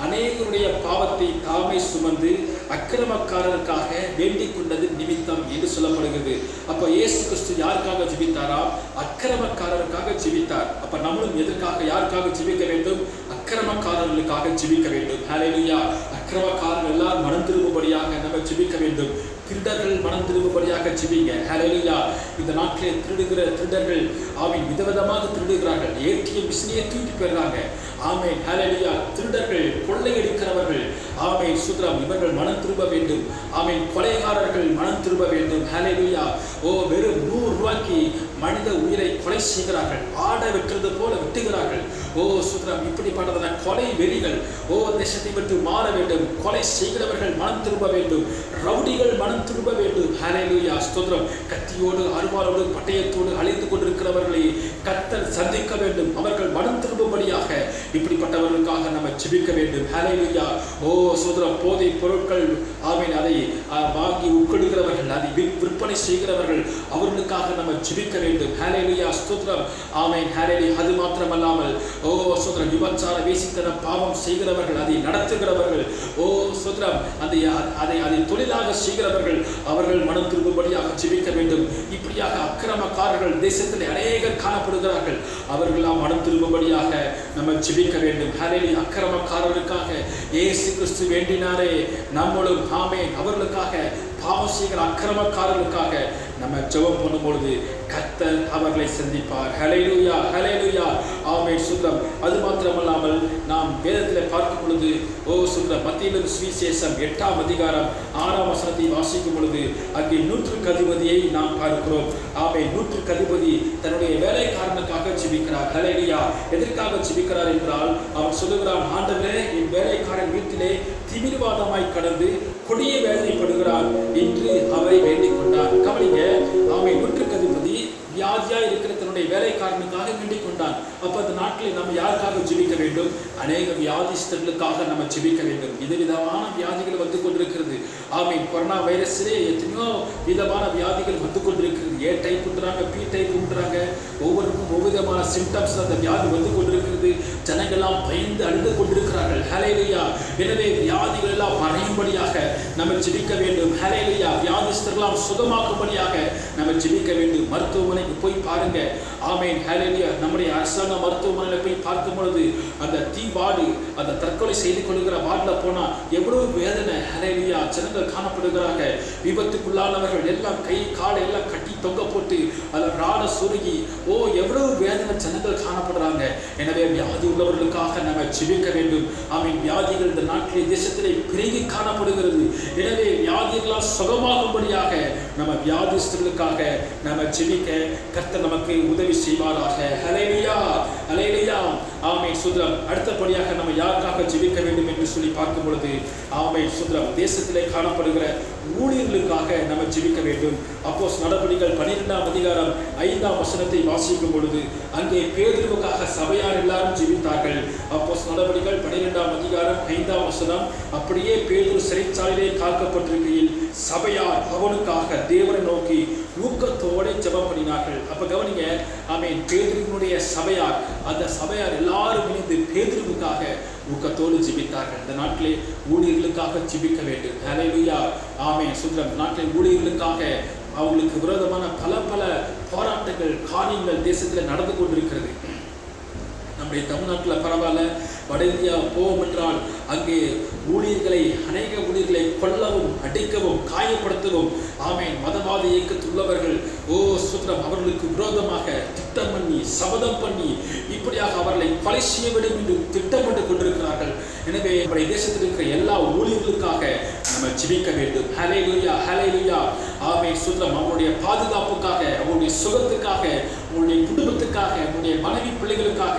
அநேகருடைய பாவத்தை தாமே சுமந்து அக்கிரமக்காரருக்காக வேண்டிக் கொண்டது நிமித்தம் என்று சொல்லப்படுகிறது. அப்ப இயேசு கிறிஸ்து யாருக்காக ஜெபித்தாரா? அக்கிரமக்காரருக்காக ஜெபித்தார். அப்ப நம்மளும் எதற்காக, யாருக்காக ஜெபிக்க வேண்டும்? அக்கிரமக்காரர்களுக்காக ஜெபிக்க வேண்டும். ஹல்லேலூயா. அக்கிரமக்காரர்கள் எல்லாரும் மனம் திரும்பும்படியாக நம்ம ஜெபிக்க வேண்டும். திருடர்கள் மனம் திரும்பும்படியாக ஜெபிங்க. ஹல்லேலூயா. இந்த நாட்டிலே திருடுகிற திருடர்கள் ஆமென் விதவிதமாக திருடுகிறார்கள். ஏடிஎம் மிஷினையே தூக்கிட்டு போயிடுறாங்க. ஆமென். ஹல்லேலூயா. திருடர்கள், கொள்ளையடிக்கிறவர்கள் ஆமென் சுத்ரம் இவர்கள் மனம் திரும்ப வேண்டும். ஆமென். கொலைகாரர்கள் மனம் திரும்ப வேண்டும். ஹல்லேலூயா. வெறும் 100 ரூபாய்க்கு மனித உயிரை கொலை செய்கிறார்கள். ஆடை வெட்டுறது போல வெட்டுகிறார்கள். சுத்ரம் இப்படிப்பட்டதான கொலை வெறிகள் தேசத்தை விட்டு மாற வேண்டும். கொலை செய்கிறவர்கள் மனம் திரும்ப வேண்டும். ரவுடிகள் மனம் திரும்ப வேண்டும். ஹல்லேலூயா. ஸ்தோத்திரம். கத்தியோடு அருவாளோடு பட்டயத்தோடு அழைத்து கொண்டிருக்கிறவர்களை கர்த்தர் சந்திக்க வேண்டும். அவர்கள் மனம் திரும்பும்படியாக இப்படிப்பட்டவர்களுக்காக நம்ம ஜெபிக்க வேண்டும். ஹல்லேலூயா. ஸ்தோத்திரம். போதை பொருட்கள் ஆமென் அதை வாங்கி உட்கொள்கிறவர்கள், அதை விற்பனை செய்கிறவர்கள், அவர்களுக்காக நம்ம ஜெபிக்க வேண்டும். ஹல்லேலூயா. ஸ்தோத்திரம். ஆமென். ஹல்லேலூயா. அது மாத்திரமல்லாமல் ஸ்தோத்திரம் விபச்சார வேசித்தனம் பாவம் செய்கிறவர்கள், அதை நடத்துகிறவர்கள், ஸ்தோத்திரம் அதை தொழிலாக செய்கிறவர்கள், அவர்கள் மனம் திரும்பும்படியாக ஜெபிக்க வேண்டும். இப்படியாக அக்கிரமக்காரர்கள் தேசத்தில் அநேகர் காணப்படுகிறார்கள். அவர்களாம் மனம் திரும்பும்படியாக நம்ம ஜெபிக்க வேண்டும். ஹல்லேலூயா. அக்கிரமக்காரர்களுக்காக இயேசு கிறிஸ்து வேண்டினாரே, நம்மளும் ஆமென் அவர்களுக்காக பாவம் செய்கிற அக்கிரமக்காரர்களுக்காக நம்ம ஜெபம் பண்ணும்பொழுது கர்த்தர் அவர்களை சந்திப்பார். ஹல்லேலூயா. ஹல்லேலூயா. ஆமென் சுத்தம். அது மாத்திரமல்லாமல் நாம் வேதத்தில் பார்க்கும் பொழுது சுத்தம் மத்தேயு சுவிசேஷம் 8ஆம் அதிகாரம் 6ஆம் வசனத்தை வாசிக்கும் பொழுது அங்கே 100க்கு அதிபதியை நாம் பார்க்கிறோம். ஆமென். 100க்கு அதிபதி தன்னுடைய வேலைக்காரனுக்காக ஜெபிக்கிறார். ஹல்லேலூயா. எதற்காக ஜெபிக்கிறார் என்றால் அவர் சொல்லுகிறார், ஆண்டவரே என் வேலைக்காரன் வீட்டிலே திமிர்வாதமாய் கடந்து கொடிய வேதனைப்படுகிறார் என்று அவரை வேண்டிக் கொண்டார். கவனிங்க. ஆமென். 100க்கு அதிபதி வியாதியா இருக்கிற தன்னுடைய வேலைக்காரனுக்காக வேண்டிக் கொண்டான். அப்ப அந்த நாட்டில் நம்ம யாருக்காக ஜெபிக்க வேண்டும்? அநேக வியாதிஸ்தர்களுக்காக நம்ம ஜெபிக்க வேண்டும். விதவிதமான வியாதிகள் வந்து கொண்டிருக்கிறது. ஆமென். கொரோனா வைரஸிலே எத்தனையோ விதமான வியாதிகள் வந்து கொண்டிருக்கிறது. ஏ டைப்ன்றாங்க, பி டைப்ன்றாங்க. ஒவ்வொருக்கும் ஒவ்வொருவிதமான சிம்டம்ஸ் அந்த வியாதி வந்து கொண்டிருக்கிறது. ஜனங்கள்லாம் பயந்து அழுது கொண்டிருக்கிறார்கள். ஹல்லேலூயா. எனவே வியாதிகள் எல்லாம் மறையும்படியாக நம்ம ஜெபிக்க வேண்டும். ஹல்லேலூயா. வியாதிஸ்தர்களாம் சுகமாக்கும்படியாக நம்ம ஜெபிக்க வேண்டும். மருத்துவமனைக்கு போய் பாருங்க. ஆமென். ஹல்லேலூயா. நம்முடைய அரசாங்க மருத்துவமனையில போய் பார்க்கும் பொழுது அந்த தீவாடு, அந்த தற்கொலை செய்து கொள்கிற வார்டில் போனா எவ்வளவு வேதனை. ஹல்லேலூயா. ஜனங்கள் காணப்படுகிறாங்க. விபத்துக்குள்ளானவர்கள் எல்லாம் கை காலை எல்லாம் கட்டி தொங்க போட்டு அதில் ராட சொருகி எவ்வளவு வேதனை ஜனங்கள் காணப்படுறாங்க. எனவே வியாதி உள்ளவர்களுக்காக நம்ம ஜெபிக்க வேண்டும். ஆமென். வியாதிகள் இந்த நாட்டிலே தேசத்திலே பெருகி காணப்படுகிறது. எனவே வியாதிகளால் சுகமாகும்படியாக நம்ம வியாதிஸ்தர்களுக்காக நம்ம ஜெபிக்க கர்த்தர் நமக்கு உதவி செய்வாராக. ஹல்லேலூயா. ஹல்லேலூயா. ஆமென். சுத்ரம். அடுத்தபடியாக நம்ம யாருக்காக ஜெபிக்க வேண்டும் என்று சொல்லி பார்க்கும் பொழுது ஆமென் சுத்ரம் தேசத்திலே காணப்படுகிற ஊழியர்களுக்காக நம்ம ஜெபிக்க வேண்டும். அப்போஸ்தலர் நடபடிகள் 12ஆம் அதிகாரம் 5ஆம் வசனத்தை வாசிக்கும் பொழுது அங்கே பேதுருவுக்காக சபையார் எல்லாரும் ஜெபித்தார்கள். அப்போஸ்தலர் நடபடிகள் 12ஆம் அதிகாரம் 5ஆம் வசனம், அப்படியே பேதுரு சிறைச்சாலையிலே காக்கப்பட்டிருக்கையில் சபையார் அவனுக்காக தேவனை நோக்கி ஊக்கத்தோடு ஜெபம் பண்ணினார்கள். அப்ப கவனிங்க. ஆமென். பேதுருவினுடைய சபையார், அந்த சபையார் எல்லாரும் இணைந்து பேதுருவுக்காக ஊக்கத்தோடு ஜெபித்தார்கள். இந்த நாட்டிலே ஊழியர்களுக்காக ஜெபிக்க வேண்டும். ஹல்லேலூயா. ஆமென். சுத்ரம். நாட்டில் ஊழியர்களுக்காக அவங்களுக்கு விரோதமான பல போராட்டங்கள், காரியங்கள் தேசத்தில் நடந்து கொண்டிருக்கிறது. நம்முடைய தமிழ்நாட்டில் பரவாயில்ல, வட இந்தியா போவோம் என்றால் அங்கே ஊழியர்களை, அநேக ஊழியர்களை கொல்லவும், அடிக்கவும், காயப்படுத்தவும் ஆமென் மதவாத இயக்கத்துள்ளவர்கள் சுத்ரம் அவர்களுக்கு விரோதமாக திட்டம் பண்ணி, சபதம் பண்ணி, இப்படியாக அவர்களை கொலை செய்ய வேண்டும் என்று திட்டமிட்டு கொண்டிருக்கிறார்கள். எனவே நம்முடைய தேசத்தில் இருக்கிற எல்லா ஊழியர்களுக்காக நம்ம ஜெபிக்க வேண்டும். ஹல்லேலூயா. ஹல்லேலூயா. ஆமென் சுத்தம் அவருடைய பாதுகாப்புக்காக, அவருடைய சுகத்துக்காக, உங்களுடைய குடும்பத்துக்காக, உங்களுடைய மனைவி பிள்ளைகளுக்காக,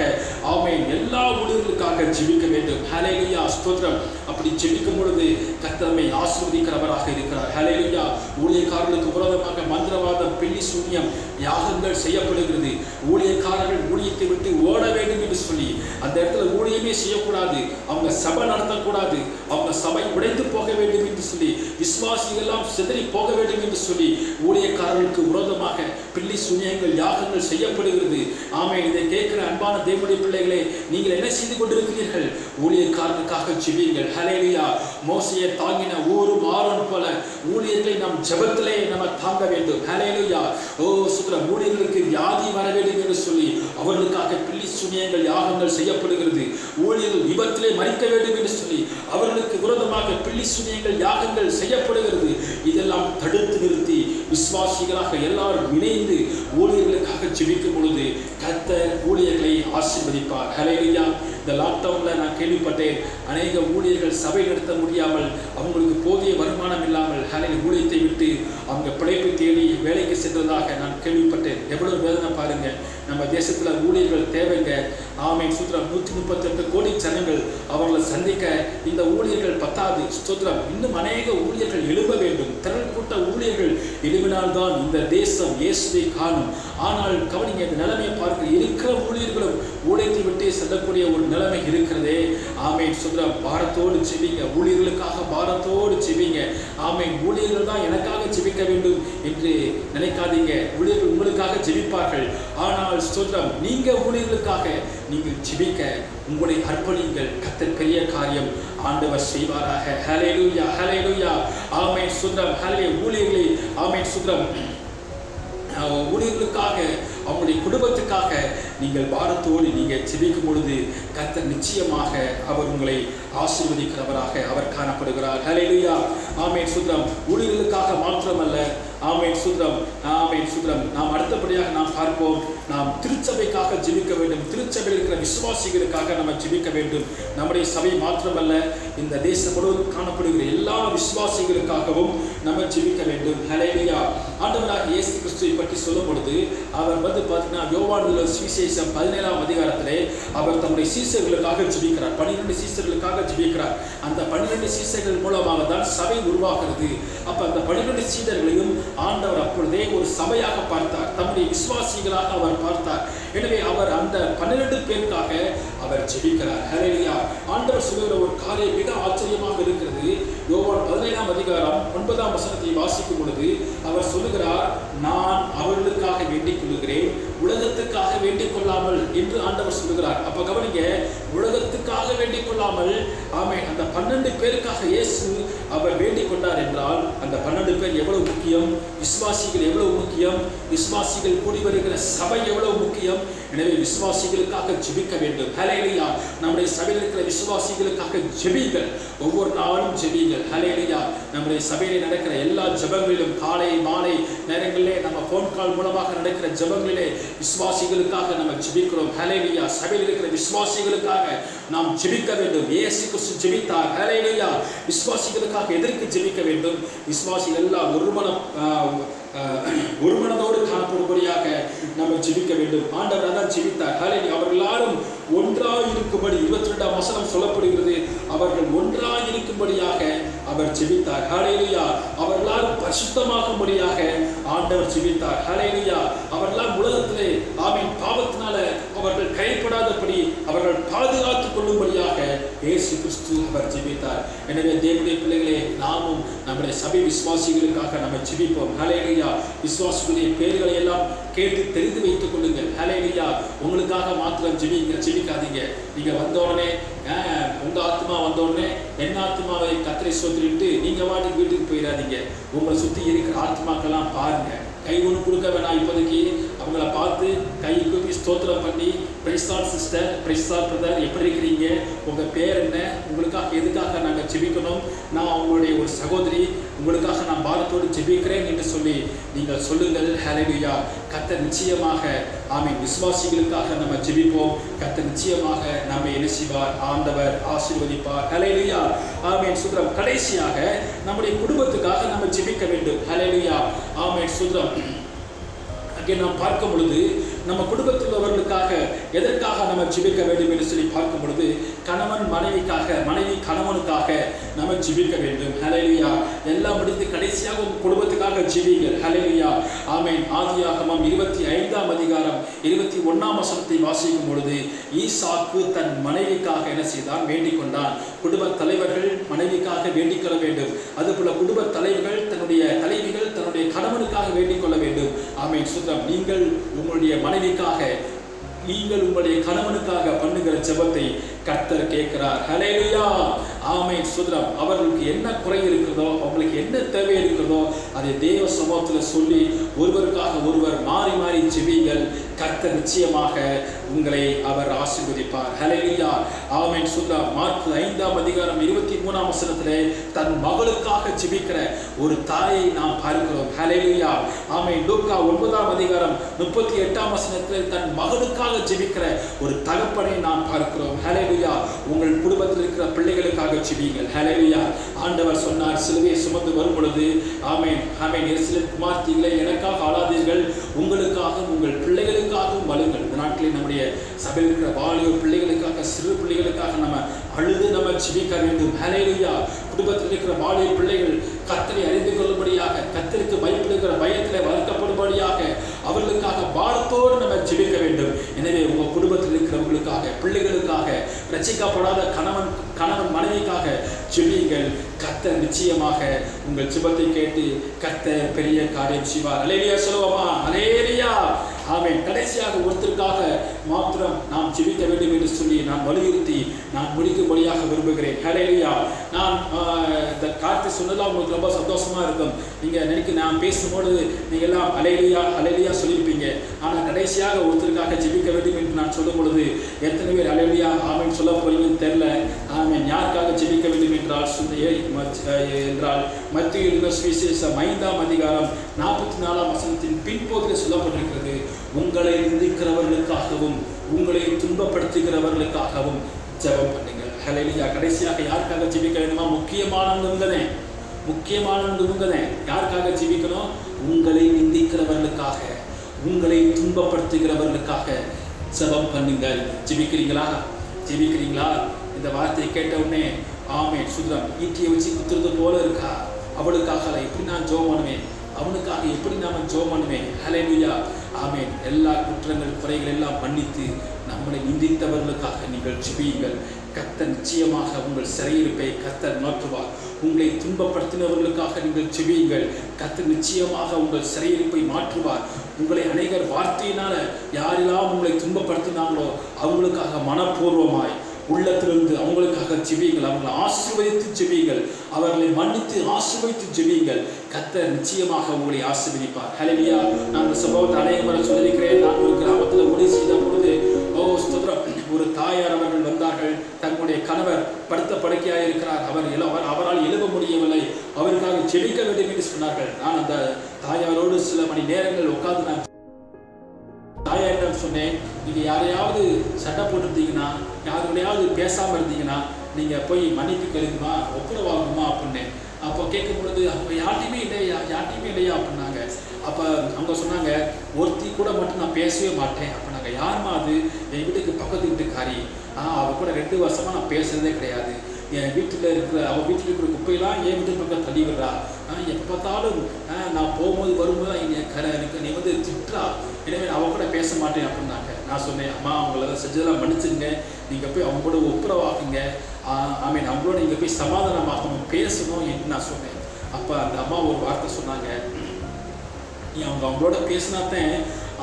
ஆமென் எல்லா ஊழியர்களுக்காக ஜெபிக்க வேண்டும். ஹல்லேலூயா ஸ்தோத்திரம். அப்படி ஜெபிக்கும் பொழுது கர்த்தர் நம்மை ஆசீர்வதிக்கிறவராக இருக்கிறார். ஹல்லேலூயா. ஊழியக்காரர்களுக்கு விரோதமாக மந்திரவாதம், பில்லி சூனியம், யாகங்கள் செய்யப்படுகிறது. ஊழியக்காரர்கள் ஊழியத்தை விட்டு ஓட வேண்டும் என்று சொல்லி அந்த இடத்துல ஊழியமே செய்யக்கூடாது, அவங்க சபை நடத்தக்கூடாது, அவங்க சபை உடைந்து போக வேண்டும் என்று சொல்லி, விசுவாசிகள் எல்லாம் சிதறி போக வேண்டும் என்று சொல்லி ஊழியக்காரர்களுக்கு விரோதமாக பில்லி சூனியங்கள், யாகங்கள் செய்யப்படுகிறது. ஆமென். இதை கேட்கிற அன்பான தேவனுடைய பிள்ளைகளே, நீங்கள் என்ன செய்து கொண்டிருக்கிறீர்கள்? ஊழியக்காரனுக்காக ஜெபியுங்கள். ஹல்லேலூயா. மோசேயை தாங்கின ஊரும் ஆரோன் போல ஊழியர்களை நாம் ஜெபத்திலே நம்ம தாங்க வேண்டும். ஹல்லேலூயா. ஓ சுத்தம். ஊழியர்களுக்கு வியாதி வர வேண்டும் என்று சொல்லி அவர்களுக்காக பில்லி சூனியங்கள், யாகங்கள் செய்யப்படுகிறது. ஊழியர்கள் விபத்திலே மறிக்க வேண்டும் என்று சொல்லி அவர்களுக்கு விரோதமாக பில்லி சூனியங்கள், யாகங்கள் செய்யப்படுகிறது. இதெல்லாம் தடுத்து நிறுத்தி விசுவாசிகளாக எல்லாரும் இணைந்து ஊழியர்களுக்காக ஜெபிக்கும் பொழுது கர்த்தர் ஊழியர்களை ஆசீர்வதிப்பார். ஹல்லேலூயா. இந்த லாக்டவுன்ல நான் கேள்விப்பட்டேன், அநேக ஊழியர்கள் சபை நடத்த முடியாமல், அவங்களுக்கு போதிய வருமானம் இல்லாமல் ஊழியத்தை விட்டு அவங்க பிழைப்பு தேடி வேலைக்கு சென்றதாக நான் கேள்விப்பட்டேன். எவ்வளவு வேதனை பாருங்க. நம்ம தேசத்துல ஊழியர்கள் தேவைங்க. ஆமென் சுத்திரம். 138 கோடி ஜனங்கள் அவர்களை சந்திக்க இந்த ஊழியர்கள் பத்தாது. ஸ்தோத்திரம். இன்னும் அநேக ஊழியர்கள் எழும்ப வேண்டும். திரள் கூட்ட ஊழியர்கள் எழுப்பினால்தான் இந்த தேசம் இயேசுவை காணும். ஆனால் கவனிங்க, இந்த நிலைமையை பார்க்க இருக்கிற ஊழியர்களும் ஊழியத்தை விட்டு செல்லக்கூடிய ஒரு நிலைமை இருக்கிறதே. ஆமென் சுத்திரம். பாரத்தோடு ஜெபிங்க. ஊழியர்களுக்காக பாரத்தோடு ஜெபிங்க. ஆமென். ஊழியர்கள் தான் எனக்காக ஜெபிக்க வேண்டும் என்று நினைக்காதீங்க. ஊழியர்கள் உங்களுக்காக ஜெபிப்பார்கள். ஆனால் ஸ்தோத்திரம், நீங்க ஊழியர்களுக்காக நீங்கள் ஜெபிக்க உங்களை அர்ப்பணிங்கள். கர்த்தர் பெரிய காரியம் ஆண்டவர் செய்வாராக. ஹல்லேலூயா. ஹல்லேலூயா. ஆமென் சுத்திரம். ஹல்லேலூயா. ஊழியர்களே ஆமென் சுத்திரம். ஊழியர்களுக்காக, அவங்களுடைய குடும்பத்துக்காக நீங்கள் பாரத்தோடு நீங்கள் ஜெபிக்கும் பொழுது கர்த்தர் நிச்சயமாக அவர் உங்களை ஆசீர்வதிக்கிறவராக அவர் காணப்படுகிறார். ஹல்லேலூயா. ஆமென் சுத்திரம். ஊழியர்களுக்காக மாத்திரமல்ல. ஆமென் சுத்திரம். ஆமென் சுத்திரம். நாம் அடுத்தபடியாக நாம் பார்ப்போம், நாம் திருச்சபைக்காக ஜெபிக்க வேண்டும். திருச்சபையில் இருக்கிற விசுவாசிகளுக்காக நம்ம ஜெபிக்க வேண்டும். நம்முடைய சபை மாத்திரமல்ல, இந்த தேசம் முழுவதும் காணப்படுகிற எல்லா விசுவாசிகளுக்காகவும் நம்ம ஜெபிக்க வேண்டும். ஹல்லேலூயா. ஆண்டவராக இயேசு கிறிஸ்துவை பற்றி சொல்லும் பொழுது அவர் பார்த்தீங்கன்னா யோவான் சுவிசேஷம் 17ஆம் அதிகாரத்திலே அவர் தம்முடைய சீசர்களுக்காக ஜெபிக்கிறார். 12 சீசர்களுக்காக ஜெபிக்கிறார். அந்த 12 சீசர்கள் மூலமாக தான் சபை உருவாகிறது. அப்ப அந்த 12 சீடர்களையும் ஆண்டவர் அப்பொழுதே ஒரு சபையாக பார்த்தார், தம்முடைய விசுவாசிகளாக அவர் பார்த்தார். எனவே அவர் அந்த 12 பேருக்காக அவர் ஜெபிக்கிறார். ஹல்லேலூயா. ஆண்டவர் சொல்லுகிற ஒரு காரியம் மிக ஆச்சரியமாக இருக்கிறது. யோவான் 17ஆம் அதிகாரம் 9ஆம் வசனத்தை வாசிக்கும் பொழுது அவர் சொல்லுகிறார், நான் அவர்களுக்காக வேண்டிக் கொள்கிறேன், உலகத்துக்காக வேண்டிக் கொள்ளாமல் என்று ஆண்டவர் சொல்லுகிறார். அப்ப கவனிங்க, உலகத்துக்காக வேண்டிக் கொள்ளாமல். ஆமென். அந்த 12 பேருக்காக இயேசு அவர் வேண்டிக் கொண்டார் என்றால் அந்த 12 பேர் எவ்வளவு முக்கியம், விசுவாசிகள் எவ்வளவு முக்கியம், விசுவாசிகள் கூடி வருகிற சபை எவ்வளவு முக்கியம். எனவே விசுவாசிகளுக்காக ஜெபிக்க வேண்டும். ஹல்லேலூயா. நம்முடைய சபையில் இருக்கிற விசுவாசிகளுக்காக ஜெபிங்கள். ஒவ்வொரு நாளும் ஜெபிங்கள். ஹல்லேலூயா. நம்முடைய சபையிலே நடக்கிற எல்லா ஜெபங்களிலும் காலை மாலை நேரங்களிலே நம்ம போன் கால் மூலமாக நடக்கிற ஜெபங்களிலே விசுவாசிகளுக்காக நம்ம ஜெபிக்கிறோம். ஹல்லேலூயா. சபையில் இருக்கிற விசுவாசிகளுக்காக நாம் ஜெபிக்க வேண்டும். இயேசு கிறிஸ்து ஜெபித்தார். ஹல்லேலூயா. விசுவாசிகளுக்காக எதற்கு ஜெபிக்க வேண்டும்? விசுவாசிகள் எல்லாம் ஒரு மனதோடு காணப்படும்படியாக நம்ம ஜெபிக்க வேண்டும். ஆண்டவர் அதான் ஜெபித்தார். ஹல்லேலூயா. அவர்கள் எல்லாரும் ஒன்றாய் இருக்கும்படி 22ஆம் வசனம் சொல்லப்படுகிறது. அவர்கள் ஒன்றாய் இருக்கும்படியாக அவர் ஜெபித்தார். ஹல்லேலூயா. அவர்கள் எல்லாரும் பரிசுத்தமாகும்படியாக ஆண்டவர் ஜெபித்தார். ஹல்லேலூயா. அவர்கள் உலகத்திலே ஆமென் பாவத்தினால அவர்கள் கைப்படாதபடி அவர்கள் பாதுகாத்துக் கொள்ளும்படியாக இயேசு கிறிஸ்து அவர் ஜெபித்தார். எனவே தேவனுடைய பிள்ளைகளே, நாமும் நம்முடைய சபை விசுவாசிகளுக்காக நம்ம ஜெபிப்போம். ஹல்லேலூயா. விசுவாசிகளுடைய பெயர்களை எல்லாம் கேட்டு தெரிந்து வைத்துக் கொள்ளுங்கள். ஹல்லேலூயா. உங்களுக்காக மாத்திரம் ஜெபிக்காதீங்க. நீங்க வந்த உடனே உங்க ஆத்மா வந்த உடனே என் ஆத்மாவை கர்த்தரை ஸ்தோத்திரிட்டு நீங்க வாட்டுக்கு வீட்டுக்கு போயிடாதீங்க. உங்களை சுத்தி இருக்கிற ஆத்மாக்கெல்லாம் பாருங்க. கை ஒன்று கொடுக்க வேணாம். இப்போதைக்கு அவங்கள பார்த்து கை கூப்பி ஸ்தோத்திரம் பண்ணி, praise Lord sister, praise Lord brother, எப்படி இருக்கிறீங்க, உங்கள் பேர் என்ன, உங்களுக்காக எதுக்காக நாங்கள் ஜெபிக்கணும், நான் அவங்களுடைய ஒரு சகோதரி, உங்களுக்காக நான் பாரத்தோடு ஜெபிக்கிறேன் என்று சொல்லி நீங்கள் சொல்லுங்கள். ஹல்லேலூயா. கர்த்தர் நிச்சயமாக ஆமீன் விசுவாசிகளுக்காக நம்ம ஜெபிப்போம். கர்த்தர் நிச்சயமாக நம்மை என்ன செய்வார்? ஆண்டவர் ஆசீர்வதிப்பார். ஹல்லேலூயா. ஆமீன் சுத்ரம். கடைசியாக நம்முடைய குடும்பத்துக்காக நம்ம ஜெபிக்க வேண்டும். ஹல்லேலூயா. ஆமீன் சுத்ரம். அங்கே நாம் பார்க்கும் பொழுது நம்ம குடும்பத்தில் உள்ளவர்களுக்காக எதற்காக நம்ம ஜெபிக்க வேண்டும் என்று சொல்லி பார்க்கும் பொழுது கணவன் மனைவிக்காக, மனைவி கணவனுக்காக நம்ம ஜெபிக்க வேண்டும். ஹல்லேலூயா. எல்லாம் முடிந்து கடைசியாக உங்கள் குடும்பத்துக்காக ஜெபிங்கள். ஹல்லேலூயா. ஆமென். ஆதியாகமம் 25ஆம் அதிகாரம் 21ஆம் வசனத்தை வாசிக்கும் பொழுது ஈசாக்கு தன் மனைவிக்காக என்ன செய்தான்? வேண்டிக் கொண்டான். குடும்ப தலைவர்கள் மனைவிக்காக வேண்டிக் கொள்ள வேண்டும். அதுபோல குடும்ப தலைவிகள் தன்னுடைய கணவனுக்காக வேண்டிக் கொள்ள வேண்டும். ஆமென் சுத்தம். நீங்கள் உங்களுடைய மனைவிக்காக, நீங்கள் உங்களுடைய கணவனுக்காக பண்ணுகிற ஜெபத்தை கர்த்தர் கேட்கிறார். ஹல்லேலூயா. ஆமென் சுத்ரம். அவர்களுக்கு என்ன குறை இருக்கிறதோ, அவங்களுக்கு என்ன தேவை இருக்கிறதோ அதை தேவ சமூகத்தில் சொல்லி ஒருவருக்காக ஒருவர் மாறி மாறி ஜெபிங்கள். கர்த்தர் நிச்சயமாக உங்களை அவர் ஆசீர்வதிப்பார். ஹல்லேலூயா. ஆமென் சுத்ரம். மார்க் 5ஆம் அதிகாரம் 23ஆம் வசனத்திலே தன் மகளுக்காக ஜெபிக்கிற ஒரு தாயை நாம் பார்க்கிறோம். ஹல்லேலூயா. ஆமென். லூக்கா 9ஆம் அதிகாரம் 38ஆம் வசனத்திலே தன் மகனுக்காக ஜெபிக்கிற ஒரு தகப்பனை நாம் பார்க்கிறோம். ஹல்லேலூயா. உங்கள் குடும்பத்தில் இருக்கிற பிள்ளைகளுக்காக ஜெபிங்கள். ஹல்லேலூயா. ஆண்டவர் சொன்னார், சிலுவையை சுமந்து வரும் பொழுது ஆமென் ஆமென் எருசலேம் குமார்த்திகளை எனக்காக ஆளாதீர்கள், உங்களுக்காகவும் உங்கள் பிள்ளைகளுக்காகவும் அழுங்கள். இந்த நாட்களில் நம்முடைய சபையில் இருக்கிற வாலிப பிள்ளைகளுக்காக, சிறு பிள்ளைகளுக்காக நம்ம அழுது நம்ம ஜெபிக்க வேண்டும். ஹல்லேலூயா. குடும்பத்தில் இருக்கிற வாலிப பிள்ளைகள் கர்த்தரை அறிந்து கொள்ளும்படியாக, கர்த்தருக்கு பயப்படுகிற பயத்தில் வளர்க்கப்படும்படியாக அவர்களுக்காக பாரத்தோடு நம்ம ஜெபிக்க வேண்டும். எனவே உங்கள் குடும்பத்தில் இருக்கிறவர்களுக்காக, பிள்ளைகளுக்காக, ரட்சிக்கப்படாத கணவன் மனைவிக்காக ஜெபியுங்கள். கர்த்தர் நிச்சயமாக உங்கள் ஜெபத்தை கேட்டு கர்த்தர் பெரிய காரியம் செய்வார். ஹல்லேலூயா சொல்லுவோமா? ஹல்லேலூயா. ஆமென். கடைசியாக ஒருத்தருக்காக மாத்திரம் நாம் ஜெபிக்க வேண்டும் என்று சொல்லி நான் வலியுறுத்தி நான் முடிக்கும்படியாக விரும்புகிறேன். ஹல்லேலூயா. நான் இந்த காரியத்தை சொன்னதெல்லாம் உங்களுக்கு ரொம்ப சந்தோஷமா இருக்கும். நீங்கள் நான் பேசும்போது நீங்கள் எல்லாம் ஹல்லேலூயா ஹல்லேலூயா சொல்லியிருப்பீங்க. ஆனால் கடைசியாக ஒருத்தருக்காக ஜெபிக்க வேண்டும் என்று நான் சொல்லும் பொழுது எத்தனை பேர் ஹல்லேலூயா ஆமென் சொல்ல போறீங்கன்னு தெரியல. ஆமென். யாருக்காக ஜெபிக்க வேண்டும் என்றால் மத்தேயு எழுதின சுவிசேஷம் 5ஆம் அதிகாரம் 44ஆம் வசனத்தின் பின்பகுதியில் சொல்லப்பட்டிருக்கிறது, உங்களை நிந்திக்கிறவர்களுக்காகவும் உங்களை துன்பப்படுத்துகிறவர்களுக்காகவும் ஜெபம் பண்ணுங்கள். ஹல்லேலூயா. கடைசியாக யாருக்காக ஜெபிக்க வேண்டுமா? முக்கியமானவங்க யாருக்காக ஜெபிக்கணும்? உங்களை நிந்திக்கிறவர்களுக்காக, உங்களை துன்பப்படுத்துகிறவர்களுக்காக ஜெபம் பண்ணுங்கள். ஜெபிக்கிறீங்களா? இந்த வார்த்தையை கேட்ட உடனே ஆமென் சுத்ரம். ஈட்டியை வச்சு குத்துறது போல இருக்கா? அவளுக்காக எப்படி நான் ஜெபம் பண்ணுவேன்? அவனுக்காக எப்படி நாம ஜெபம் பண்ணுவேன்? ஹல்லேலூயா. ஆமென். எல்லா குற்றங்கள் குறைகள் எல்லாம் மன்னித்து நம்மளை நிந்தித்தவர்களுக்காக நீங்கள் ஜெபியுங்கள். கர்த்தர் நிச்சயமாக உங்கள் சிறையிருப்பை கர்த்தர் மாற்றுவார். உங்களை துன்பப்படுத்தினவர்களுக்காக நீங்கள் ஜெபியுங்கள். கர்த்தர் நிச்சயமாக உங்கள் சிறையிருப்பை மாற்றுவார். உங்களை அநேகர் வார்த்தையினால யாரெல்லாம் உங்களை துன்பப்படுத்தினாங்களோ அவங்களுக்காக மனப்பூர்வமாய் உள்ளத்திலிருந்து அவங்களுக்காக ஜெபியுங்கள். அவர்களை ஆசீர்வதித்து ஜெபியுங்கள். அவர்களை மன்னித்து ஆசீர்வதித்து ஜெபியுங்கள். கர்த்தர் நிச்சயமாக உங்களை ஆசீர்வதிப்பார். ஹல்லேலூயா. நான் இந்த சம்பவத்தை அநேக முறை சொல்லியிருக்கிறேன். நான் ஒரு கிராமத்தில் ஊழியம் செய்த பொழுது ஒரு தாயார் அவர்கள் வந்தார்கள். தங்களுடைய கணவர் படுத்த படுக்கையாக இருக்கிறார். அவரால் எழுத முடியவில்லை. அவருக்காக ஜெபிக்க வேண்டும் என்று சொன்னார்கள். நான் அந்த தாயாரோடு சில மணி நேரங்கள் உட்கார்ந்து நான் தாயாரிடம் சொன்னேன், நீங்கள் யாரையாவது சண்டை போட்டுருந்தீங்கன்னா, யாரோடையாவது பேசாமல் இருந்தீங்கன்னா நீங்கள் போய் மன்னிப்பு கேளுங்கம்மா, ஒப்புரவாகுமா அப்படின்னு. அப்போ கேட்கும் பொழுது அப்போ யார்ட்டையுமே இல்லையா அப்படின்னாங்க. அப்போ அவங்க சொன்னாங்க, ஒருத்தி கூட மட்டும் நான் பேசவே மாட்டேன் அப்படின்னாங்க. யாருமா அது? என் வீட்டுக்கு பக்கத்து வீட்டுக்காரி. அவள் கூட 2 வருஷமாக நான் பேசுகிறதே கிடையாது. என் வீட்டில் அவள் வீட்டில் இருக்கிற குப்பையெல்லாம் என் வீட்டு பக்கம் தள்ளி விடுறா. எப்போ பார்த்தாலும் நான் போகும்போது வரும்போது எனக்கு நீ திட்டுறா. எனவே அவள் கூட பேச மாட்டேன் அப்படின்னாங்க. நான் சொன்னேன், அம்மா அவங்கள செஞ்சதெல்லாம் மன்னிச்சுங்க, நீங்கள் போய் அவங்க கூட ஒப்புரவாக்குங்க. ஆமீன். அவங்களோட நீங்கள் போய் சமாதானமாகணும், பேசணும் என்று நான் சொன்னேன். அப்போ அந்த அம்மா ஒரு வார்த்தை சொன்னாங்க, நீ அவங்களோட பேசினாத்தான்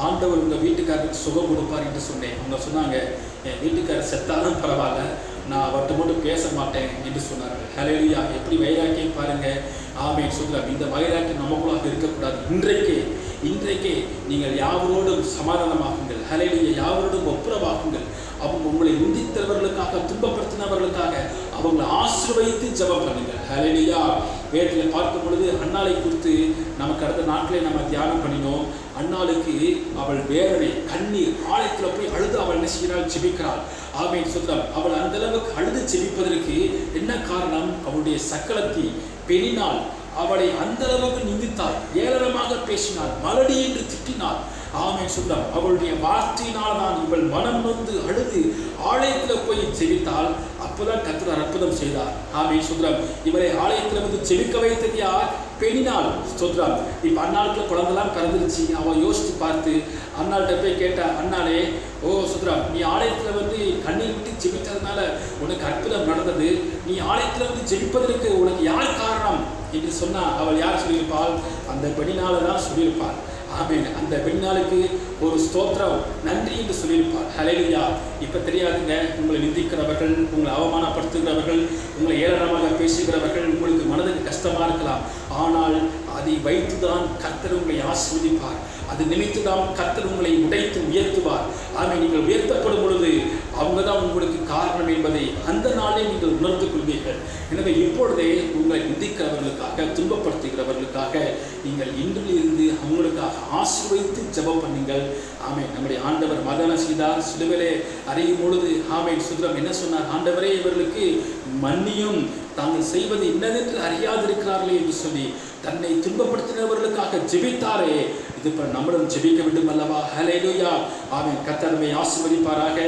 ஆண்டவர் உங்கள் வீட்டுக்காரருக்கு சுகம் கொடுப்பார் என்று சொன்னேன். அவங்க சொன்னாங்க, என் வீட்டுக்காரர் செத்தாலும் பரவாயில்ல, நான் அவர்கிட்ட மட்டும் பேச மாட்டேன் என்று சொன்னார்கள். ஹல்லேலூயா. எப்படி வைராக்கியம் பாருங்கள். ஆமென் சொல்கிறார். இந்த வைராக்கியம் நமக்குள்ளாக இருக்கக்கூடாது. இன்றைக்கே நீங்கள் யாவரோடும் சமாதானமாகுங்கள். ஹல்லேலூயா. யாவரோடும் ஒப்புரவாகுங்கள். அவங்க உங்களை நிந்தித்தவர்களுக்காக, துன்பப்படுத்தினவர்களுக்காக அவங்களை ஆசீர்வதித்து ஜெபம் பண்ணுங்கள். ஹல்லேலூயா. வேதத்தில் பார்க்கும் பொழுது அன்னாளை குறித்து நமக்கு அடுத்த நாட்களே நம்ம தியானம் பண்ணினோம். அன்னாளுக்கு அவள் வேதனை கண்ணீர் ஆலயத்தில் போய் அழுது அவள் என்ன செய்கிறாள்? ஜெபிக்கிறாள். ஆமென் சுத்தம். அவள் அந்த அளவுக்கு அழுது ஜெபிப்பதற்கு என்ன காரணம்? அவளுடைய சக்களத்தி பெண்ணினால் அவளை அந்த அளவுக்கு நிந்தித்தாள், ஏளனமாக பேசினாள், மலடி என்று திட்டினாள். ஆமென் சுத்தம். அவளுடைய வார்த்தையினால் தான் இவள் மனம் நொந்து அழுது ஆலயத்தில் போய் ஜெபித்தாள். அப்போதான் கர்த்தர் அற்புதம் செய்தார். ஆமென் சுத்தம். இவரை ஆலயத்தில் வந்து ஜெபிக்க வைத்தது யார்? பெண்ணினால். சுத்தம். இப்போ அன்னாளுக்குள்ள குழந்தைலாம் பிறந்துருச்சு. அவள் யோசித்து பார்த்து அன்னாள்கிட்ட போய் கேட்டா, அண்ணாலே சுத்ரம், நீ ஆலயத்தில் வந்து கண்ணீர் விட்டு ஜெபித்ததுனால உனக்கு அற்புதம் நடந்தது. நீ ஆலயத்தில் வந்து ஜெபிப்பதற்கு உனக்கு யார் காரணம் என்று சொன்னா அவள் யார் சொல்லியிருப்பாள்? அந்த பெண்ணினால தான் சொல்லியிருப்பாள். ஆமென். அந்த பெண்ணாளுக்கு ஒரு ஸ்தோத்திரம், நன்றி என்று சொல்லியிருப்பார். ஹல்லேலூயா. இப்போ தெரியாதுங்க, உங்களை நிந்திக்கிறவர்கள், உங்களை அவமானப்படுத்துகிறவர்கள், உங்களை ஏளனமாக பேசுகிறவர்கள் உங்களுக்கு மனதுக்கு கஷ்டமாக இருக்கலாம். ஆனால் அதை வைத்துதான் கர்த்தர் உங்களை ஆசீர்வதிப்பார். அது நிமித்துதான் கர்த்தர் உங்களை உடைத்து உயர்த்துவார். ஆமென். நீங்கள் உயர்த்தப்படும் பொழுது அவங்க தான் உங்களுக்கு காரணம் என்பதை அந்த நாளே நீங்கள் உணர்ந்து கொள்வீர்கள். எனவே இப்பொழுதே உங்களை நிந்திக்கிறவர்களுக்காக, துன்பப்படுத்துகிறவர்களுக்காக நீங்கள் இன்றிலிருந்து அவங்களுக்காக ஆசீர்வதித்து ஜெபம் பண்ணுங்கள். ஆமென். நம்முடைய ஆண்டவர் மதன செய்தார். சிலுவையிலே அறியும் பொழுது ஆமென் சுத்ரம் என்ன சொன்னார்? ஆண்டவரே, இவர்களுக்கு மன்னியும், தாங்கள் செய்வது இன்னதென்று அறியாதிருக்கிறார்களே என்று சொல்லி தன்னை துன்பப்படுத்தினவர்களுக்காக ஜெபித்தாரே. இது இப்போ நம்மளும் ஜெபிக்க வேண்டும் அல்லவா? ஹல்லேலூயா. ஆமென். கர்த்தர் நம்மை ஆசீர்வதிப்பாராக.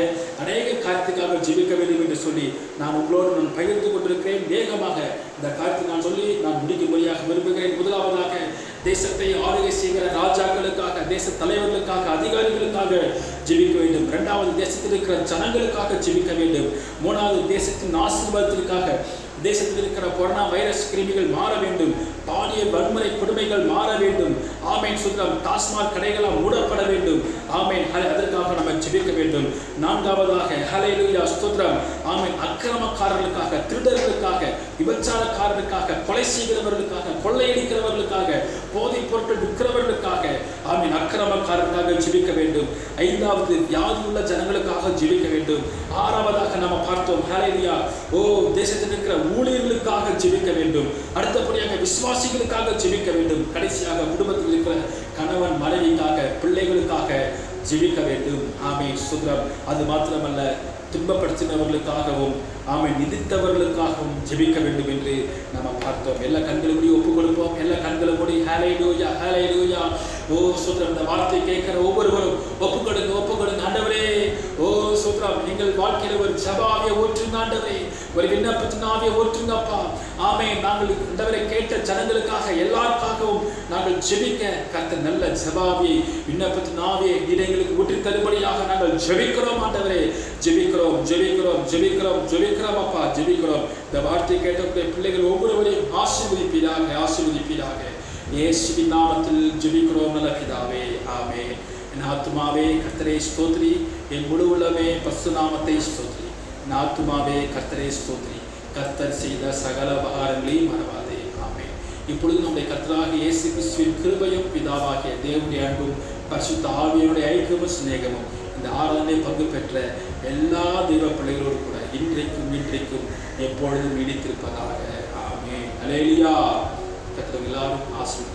அநேக காரியத்துக்காக ஜெபிக்க வேண்டும் என்று சொல்லி நான் உங்களோடு நான் பகிர்ந்து கொண்டிருக்கிறேன். வேகமாக இந்த காரியத்தை நான் சொல்லி நான் முடிக்கும்படியாக விரும்புகிறேன். முதலாவதாக தேசத்தை ஆளுகை செய்கிற ராஜாக்களுக்காக, தேச தலைவர்களுக்காக, அதிகாரிகளுக்காக ஜெபிக்க வேண்டும். இரண்டாவது, தேசத்தில் இருக்கிற ஜனங்களுக்காக ஜெபிக்க வேண்டும். மூணாவது, தேசத்தின் ஆசீர்வாதத்திற்காக, தேசத்தில் இருக்கிற கொரோனா வைரஸ் கிருமிகள் மாற வேண்டும், பாலியல் வன்முறை கொடுமைகள் மாற வேண்டும். ஆமென் சுத்தம். டாஸ்மாக் கடைகளால் மூடப்பட வேண்டும். ஆமென். அதற்காக நம்ம ஜெபிக்க வேண்டும். நான்காவதாக ஹல்லேலூயா ஸ்தோத்திரம். ஆமென். அக்கிரமக்காரர்களுக்காக, திருடர்களுக்காக, விபச்சாரக்காரர்களுக்காக, கொலை செய்கிறவர்களுக்காக, கொள்ளையடிக்கிறவர்களுக்காக, போதைப் பொருட்கள் விற்கிறவர்களுக்காக, ஆமென், அக்கிரமக்காரர்களுக்காக ஜெபிக்க வேண்டும். ஐந்தாவது, வியாதியுள்ள ஜனங்களுக்காக ஜெபிக்க வேண்டும். ஆறாவதாக நம்ம பார்த்தோம் ஹல்லேலூயா தேசத்தில் இருக்கிற ஊழியர்களுக்காக ஜெபிக்க வேண்டும். அடுத்தபடியாக விசுவாசிகளுக்காக ஜெபிக்க வேண்டும். கடைசியாக குடும்பத்தில் இருக்கிற கணவன் மனைவிக்காக, பிள்ளைகளுக்காக ஜெபிக்க வேண்டும். ஆமென் சுத்ரம். அது மாத்திரமல்ல, துன்பப்படுத்தினவர்களுக்காகவும் ஆமென் நிதித்தவர்களுக்காகவும் ஜெபிக்க வேண்டும் என்று நம்ம பார்த்தோம். எல்லா கண்களும் மூடி ஒப்புக் கொடுப்போம். எல்லா கண்களும் மூடி ஹல்லேலூயா ஹல்லேலூயா. சுத்ரம். இந்த வார்த்தை கேட்கிற ஒவ்வொருவரும் ஒப்புக் கொடுங்க ஆண்டவரே. சுத்ரம். எங்கள் வாழ்க்கையில ஒரு ஜெபாவிய ஊற்றுங்க ஆண்டவரே, ஒரு விண்ணப்பத்தின் ஆவியை ஊற்றுங்கப்பா. ஆமென். நாங்கள் ஆண்டவரை கேட்ட ஜனங்களுக்காக எல்லாருக்காகவும் நாங்கள் ஜெபிக்க கர்த்தர் நல்ல ஜெபாவியை, விண்ணப்பத்தின் ஆவியை எங்களுக்கு ஊற்றி தரும்படியாக நாங்கள் ஜெபிக்கிறோம் ஆண்டவரே. ஜெபிக்கிறோம் ஜெபிக்கிறோம் ஜெபிக்கிறோம் ஜெபிக்கிறோம் அப்பா, ஜெபிக்கிறோம். இந்த வார்த்தை கேட்டக்கூடிய பிள்ளைகள் ஒவ்வொருவரையும் ஆசீர்வதிப்பீராக ஆசீர்வதிப்பீராக. இயேசுவின் நாமத்தில் ஜெபிக்கிறோம் நல்ல பிதாவே. ஆமென். என் ஆத்துமாவே கர்த்தரை ஸ்தோத்திரி, என் முழு உள்ளமே பரிசுத்த நாமத்தை ஸ்தோத்திரி. என் ஆத்துமாவே கர்த்தரை ஸ்தோத்திரி, கர்த்தர் செய்த சகல உபகாரங்களையும் மறவாதே. ஆமென். இப்பொழுது நம்முடைய கர்த்தராகிய இயேசு கிறிஸ்துவின் கிருபையும் பிதாவாகிய தேவனுடைய அன்பும் பரிசுத்த ஆவியினுடைய ஐக்கியமும் சிநேகமும் இந்த ஆராதனை பங்கு பெற்ற எல்லா தெய்வ பிள்ளைகளோடு கூட இன்றைக்கும் எப்பொழுதும் நீடித்திருப்பதாக. ஆமென். அல்லேலூயா. கர்த்தர் எல்லாரும் ஆசீர்வதிப்பாராக.